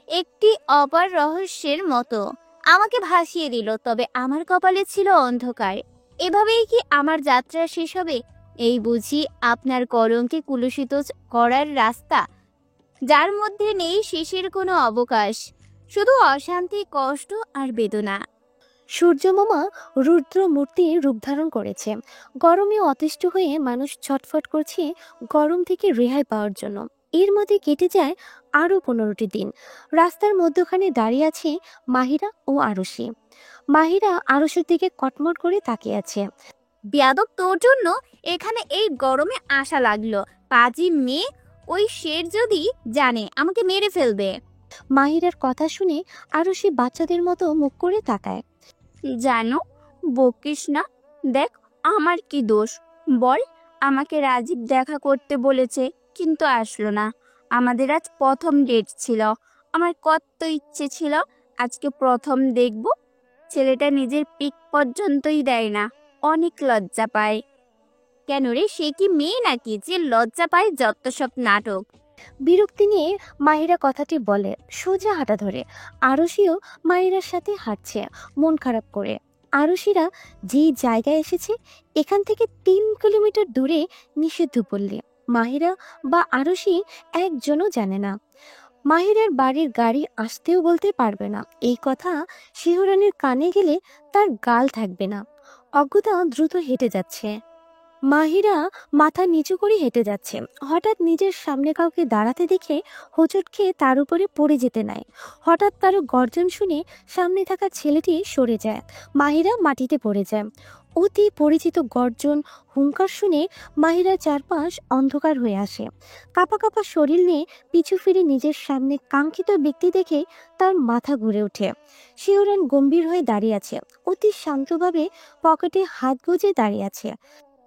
একটি অপার রহস্যের মতো আমাকে ভাসিয়ে দিল। তবে আমার কপালে ছিল অন্ধকার। এভাবেই কি আমার যাত্রা শেষ হবে? এই বুঝি আপনার কলঙ্কে কুলুষিত করার রাস্তা, যার মধ্যে নেই শেষের কোনো অবকাশ, শুধু অশান্তি, কষ্ট আর বেদনা। সূর্যমামা রুদ্র মূর্তি রূপ ধারণ করেছে। গরমে অতিষ্ঠ হয়ে মানুষ ছটফট করছে গরম থেকে রেহাই পাওয়ার জন্য। এর মধ্যে কেটে যায় আরও 15টি দিন। রাস্তার মধ্যখানে দাঁড়িয়ে আছে মাহিরা ও আরশি। মাহিরা আরশের দিকে কটমট করে তাকিয়ে আছে। বেয়াদব, তোর জন্য এখানে এই গরমে আসা লাগলো। পাজি মেয়ে, ওই শের যদি জানে আমাকে মেরে ফেলবে। মাহিরার কথা শুনে আরশি বাচ্চাদের মতো মুখ করে তাকায়। জানো, বকিস না। দেখ আমার কি দোষ বল? আমাকে রাজীব দেখা করতে বলেছে, কিন্তু আসলো না। আমাদের আজ প্রথম ডেট ছিল। আমার কত ইচ্ছে ছিল আজকে প্রথম দেখব। ছেলেটা নিজের পিক পর্যন্তই দেয় না, অনেক লজ্জা পায়। কেন রে, সে কি মেয়ে নাকি যে লজ্জা পায়? যত সব নাটক। বিরক্তি নিয়ে মাহিরা কথাটি বলে, সোজা হাঁটা ধরে। আরশিও মাহিরার সাথে হাঁটছে মন খারাপ করে। আরশিরা যেই জায়গায় এসেছে এখান থেকে 3 কিলোমিটার দূরে নিষিদ্ধ পল্লী। মাহিরা বা আরশি একজনও জানে না। মাহিরার বাড়ির গাড়ি আসতেও বলতে পারবে না। এই কথা শিহরণের কানে গেলে তার গাল থাকবে না। অজ্ঞতা দ্রুত হেঁটে যাচ্ছে। মাহিরা মাথা নিচু করে হেঁটে যাচ্ছে। হঠাৎ নিজের সামনে কাউকে দাঁড়াতে দেখে হোঁচট খেয়ে তার উপরে পড়ে যেতে নেয়। হঠাৎ কারো গর্জন শুনে সামনে থাকা ছেলেটি সরে যায়। মাহিরা মাটিতে পড়ে যায়। অতি পরিচিত গর্জন, হুঙ্কার শুনে মাহিরার চারপাশ অন্ধকার হয়ে আসে। কাঁপা কাঁপা শরীর নিয়ে পিছু ফিরে নিজের সামনে কাঙ্ক্ষিত ব্যক্তি দেখে তার মাথা ঘুরে ওঠে। শিহরণ গম্ভীর হয়ে দাঁড়িয়ে আছে, অতি শান্তভাবে পকেটে হাত গুজে দাঁড়িয়ে আছে।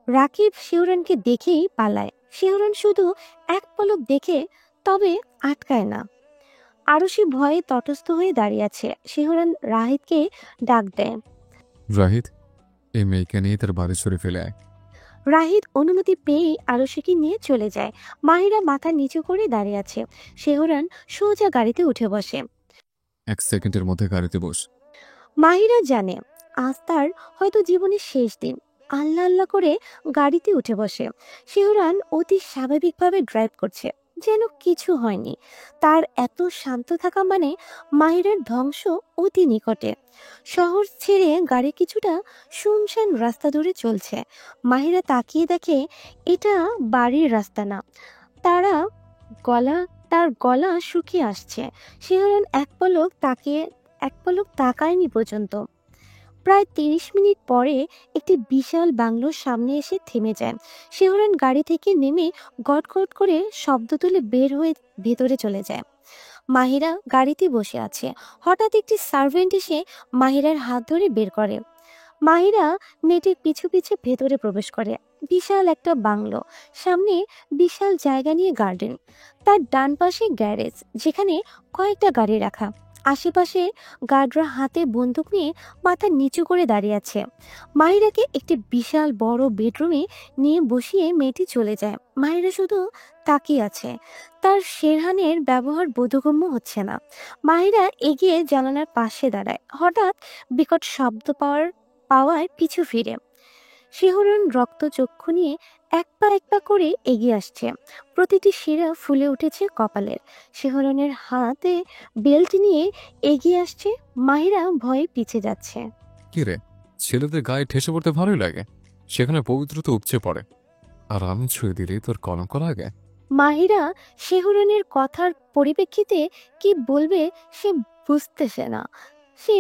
রাকিব শিহরণকে দেখেই পালায়। শিহরণ শুধু এক পলক দেখে, তবে আটকায় না। আরুষি ভয়ে তটস্থ হয়ে দাঁড়িয়ে আছে। শিহরণ রাহিদকে ডাক দেয়। রাহিদ, এই মেয়েকে নিয়ে তার বাড়ি চড়ে ফেলে আয়। রাহিদ অনুমতি পেয়ে আরুষিকে নিয়ে চলে যায়। মাহিরা মাথা নিচু করে দাঁড়িয়ে আছে। শিহরণ সোজা গাড়িতে উঠে বসে। 1 সেকেন্ডের মধ্যে গাড়িতে বস। মাহিরা জানে আজ তার হয়তো জীবনের শেষ দিন। আল্লাহ আল্লাহ করে গাড়িতে উঠে বসে। শিহরণ অতি স্বাভাবিকভাবে ড্রাইভ করছে, যেন কিছু হয়নি। তার এত শান্ত থাকা মানে মাহিরার ধ্বংস অতি নিকটে। শহর ছেড়ে গাড়ি কিছুটা শুনশান রাস্তা ধরে চলছে। মাহিরা তাকিয়ে দেখে এটা বাড়ির রাস্তা না। তার গলা শুকিয়ে আসছে। শিহরণ এক পলক তাকায়নি পর্যন্ত। প্রায় 30 মিনিট পরে একটি বিশাল বাংলোর সামনে এসে থেমে যায়। শিহরণ গাড়ি থেকে নেমে গটগট করে শব্দ তুলে বের হয়ে ভেতরে চলে যায়। মাহিরা গাড়িতে বসে আছে। হঠাৎ একটি সার্ভেন্ট এসে মাহিরার হাত ধরে বের করে। মাহিরা মেয়েটির পিছু পিছে ভেতরে প্রবেশ করে। বিশাল একটা বাংলো, সামনে বিশাল জায়গা নিয়ে গার্ডেন। তার ডান পাশে গ্যারেজ, যেখানে কয়েকটা গাড়ি রাখা। আশেপাশে গার্ডরা হাতে বন্দুক নিয়ে মাথা নিচু করে দাঁড়িয়ে আছে। মাহিরাকে একটি বিশাল বড় বেডরুমে নিয়ে বসিয়ে মেয়েটি চলে যায়। মাহিরা শুধু তাকিয়ে আছে। তার শেরহানের ব্যবহার বোধগম্য হচ্ছে না। মাহিরা এগিয়ে জানালার পাশে দাঁড়ায়। হঠাৎ বিকট শব্দ পাওয়ায় পিছু ফিরে। শিহরণ রক্তচক্ষু নিয়ে এক পা করে এগিয়ে আসছে। প্রতিটি শিরা ফুলে উঠেছে কপালের। শিহরণের হাতে বেল্ট নিয়ে এগিয়ে আসছে। মাহিরা ভয়ে পিছে যাচ্ছে। কি রে, ছেলেদের গায়ে ঠেসে পড়তে ভালোই লাগে, সেখানে পবিত্রতা উপচে পড়ে, আর আমি ছুঁয়ে দিলেই তোর কলঙ্ক লাগে। মাহিরা শিহরণের কথার পরিপ্রেক্ষিতে কি বলবে সে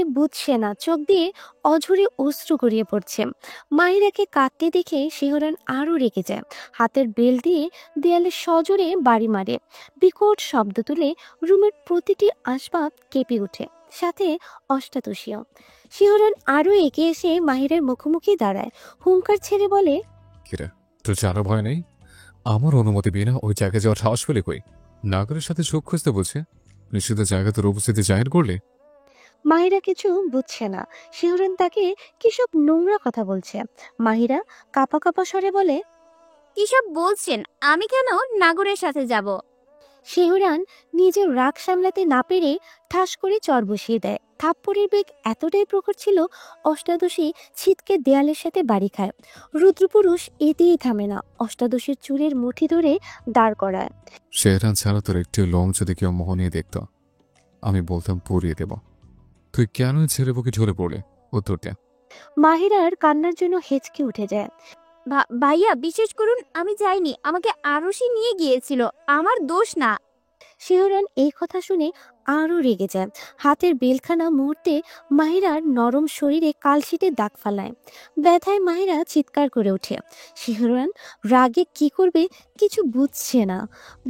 বুঝছে না। চোখ দিয়ে অঝরে অশ্রু গড়িয়ে পড়ছে। মাহিরাকে কাঁদতে দেখে শিহরণ আরো রেগে যায়। হাতের বেল দিয়ে দেয়ালে সজোরে বাড়ি মারে। বিকট শব্দ তুলে রুমের প্রতিটি আসবাব কেঁপে ওঠে, সাথে অষ্টাদশীও। শিহরণ আরো এগিয়ে এসে মাহিরার মুখোমুখি দাঁড়ায়। হুঙ্কার ছেড়ে বলে, কিরে, তোর যারা ভয় নেই? আমার অনুমতি বিনা ওই জায়গায় যাওয়ার সাহস পেলে কই? নাগরের সাথে চোখ খুঁজতে বলছে, নিশ্চিত জায়গা তোর উপস্থিতি জাহির করলে। মাহিরা কিছু বুঝছে না। শিহরণ তাকে কিসব নোংরা কথা বলছে। মাহিরা কাঁপা কাঁপা স্বরে বলে, কিসব বলছেন? আমি কেন নাগরের সাথে যাব? শিহরণ নিজের রাগ সামলাতে না পেরে ঠাস করে চর বসিয়ে দেয়। থাপ্পড়ের বেগ এতটাই প্রখর ছিল, অষ্টাদশী ছিটকে দেয়ালের সাথে বাড়ি খায়। রুদ্রপুরুষ এতেই থামে না, অষ্টাদশীর চুলের মুঠি ধরে দাঁড় করায়। শেহরান ছাড়া তোর একটি লোম যদি কেউ মোহনীয় দেখত, আমি বলতাম পুড়িয়ে দেব। তুই কেন ছেড়ে বুকে ঝরে পড়লে? উত্তরটা। মাহিরার কান্নার জন্য হেঁচকে উঠে যায়। ভাইয়া বিশ্বাস করুন, আমি যাইনি, আমাকে আরুষি নিয়ে গিয়েছিল, আমার দোষ না। শিহরণ এই কথা শুনে আরো রেগে যায়। হাতের বেলখানা মুহূর্তে মাহিরার নরম শরীরে কালশিটে দাগ ফালায়। ব্যথায় মাহিরা চিৎকার করে ওঠে। শিহরণ রাগে কি করবে কিছু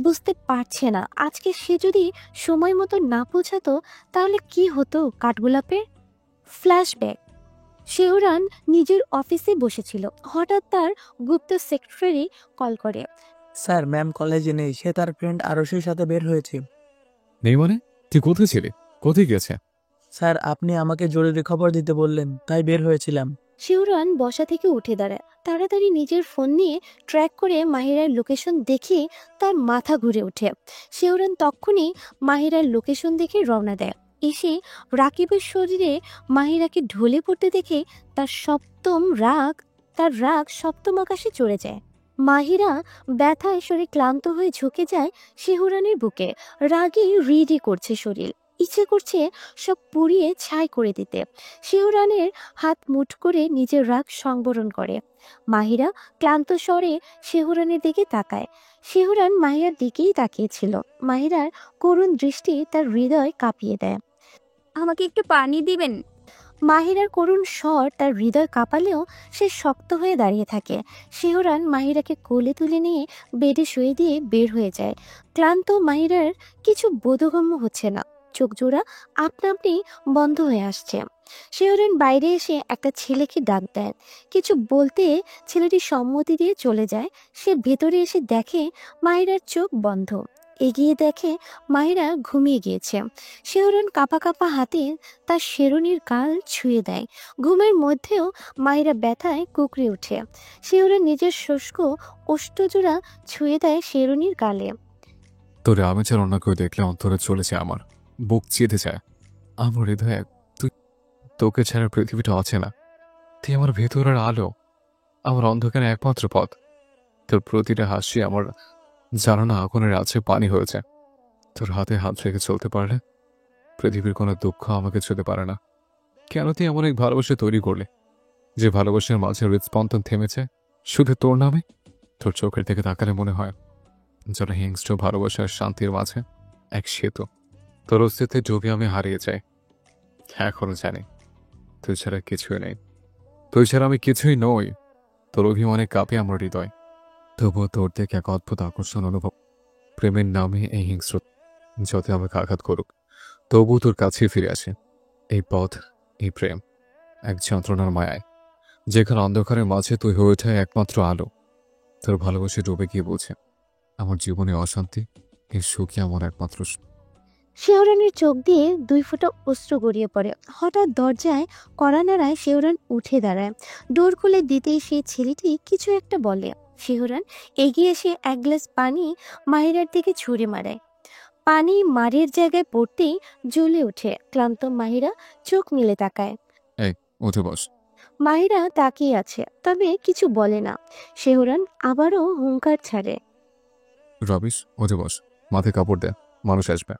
বুঝতে পারছে না। আজকে সে যদি সময় মতো না পৌঁছাতো তাহলে কি হতো কাঠগোলাপের? ফ্ল্যাশব্যাক। শিহরণ নিজের অফিসে বসেছিল। হঠাৎ তার গুপ্ত সেক্রেটারি কল করে। স্যার, ম্যাম কলেজে নেই, সে তার ফ্রেন্ড আরুষির সাথে বের হয়েছে। নেই মানে? তুই কোথায় ছিলি? কোথায় গেছে? স্যার, আপনি আমাকে জরুরি খবর দিতে বললেন, তাই বের হয়েছিলাম। শিহরণ বসা থেকে উঠে দাঁড়ায়। তাড়াতাড়ি নিজের ফোন নিয়ে ট্র্যাক করে মাহিরার লোকেশন দেখে তার মাথা ঘুরে ওঠে। শিহরণ তক্ষুনি মাহিরার লোকেশন দেখে রওনা দেয়। এসে রাকিবের শরীরে মাহিরাকে ঢলে পড়তে দেখে তার রাগ সপ্তম আকাশে চড়ে যায়। মাহিরা ব্যথায় শরীর ক্লান্ত হয়ে ঝুঁকে যায় শিহুরানের বুকে। রাগে রিডি করছে শরীর, ইচ্ছে করছে সব পুড়িয়ে ছাই করে দিতে। শিহুরানের হাত মুঠ করে নিজের রাগ সংবরণ করে। মাহিরা ক্লান্ত স্বরে শিহুরানের দিকে তাকায়। শিহুরান মাহিরার দিকেই তাকিয়েছিল। মাহিরার করুণ দৃষ্টি তার হৃদয় কাঁপিয়ে দেয়। আমাকে একটু পানি দিবেন? মাহিরার করুণ স্বর তার হৃদয় কাঁপালেও সে শক্ত হয়ে দাঁড়িয়ে থাকে। শিহুরান মাহিরাকে কোলে তুলে নিয়ে বেডে শুয়ে দিয়ে বের হয়ে যায়। ক্লান্ত মাহিরার কিছু বোধগম্য হচ্ছে না, চোখ জোড়া আপনা আপনি বন্ধ হয়ে আসছে। শিহুরান বাইরে এসে একটা ছেলেকে ডাক দেন। কিছু বলতে ছেলেটি সম্মতি দিয়ে চলে যায়। সে ভেতরে এসে দেখে মাহিরার চোখ বন্ধ। এগিয়ে দেখে মাহিরা ঘুমিয়ে গিয়েছে। শিহুরান কাঁপা কাঁপা হাতে তার শেরুনির গাল ছুঁয়ে দেয়। ঘুমের মধ্যেও মাহিরা ব্যথায় কুকড়ে ওঠে। শিহুরান নিজের শুষ্ক ওষ্ঠজোড়া ছুঁয়ে দেয় শেরুনির গালে। তোরে আমি ছাড়া অন্য কেউ দেখলে অন্তরে চলেছে, আমার বুক চেতে যায়। আমার হৃদয়ে তুই, তোকে ছাড়া পৃথিবীটা অচেনা। তুই আমার ভেতরের আলো, আমার অন্ধকারে একমাত্র পথ। তোর প্রতিটা হাসি আমার জানানো আগুনের আছে পানি হয়েছে। তোর হাতে হাত রেখে চলতে পারলে পৃথিবীর কোনো দুঃখ আমাকে ছুঁতে পারে না। কেন তুই এমন এক ভালোবাসা তৈরি করলে, যে ভালোবাসার মাঝে হৃদস্পন্দন থেমেছে শুধু তোর নামে? তোর চোখের দিকে তাকালে মনে হয় যেন হিংস্র ভালোবাসার শান্তির মাঝে এক সেতু। তোর অস্তিত্বে ডুবে আমি হারিয়ে যাই। এখনো জানি তুই ছাড়া কিছুই নেই, তুই ছাড়া আমি কিছুই নই। তোর অভিমানে কাঁপে আমার হৃদয়, তবুও তোর থেকে এক অদ্ভুত আকর্ষণ অনুভব। প্রেমের নামে এই হিংস্র যত আমাকে আঘাত করুক, তবু তোর কাছে ফিরে আসে। এই পথ, এই প্রেম এক যন্ত্রণার মায়ায়, যেখানে অন্ধকারের মাঝে তুই হয়ে ওঠে একমাত্র আলো। তোর ভালোবাসে ডুবে গিয়ে বোঝে আমার জীবনে অশান্তি, এই সুখই আমার একমাত্র শিহরানের চোখ দিয়ে 2 ফোঁটা অশ্রু গড়িয়ে পড়ে। হঠাৎ দরজায় কড়া নাড়ায়। শিহরান উঠে দাঁড়ায়। ডোর খুলে দিতেই সেই ছেলেটি কিছু একটা বলে। শিহরান এগিয়ে এসে এক গ্লাস পানি মাহিরার দিকে ছুঁড়ে মারে। পানি মারের জায়গায় পড়তেই জ্বলে ওঠে। ক্লান্ত মাহিরা চোখ মেলে তাকায়। এই উঠে বস। মাহিরা তাকিয়ে আছে, তবে কিছু বলে না। শিহরান আবারও হুঙ্কার ছাড়ে। রবিশ, উঠে বস, মাথায় কাপড় দে, মানুষ আসবে।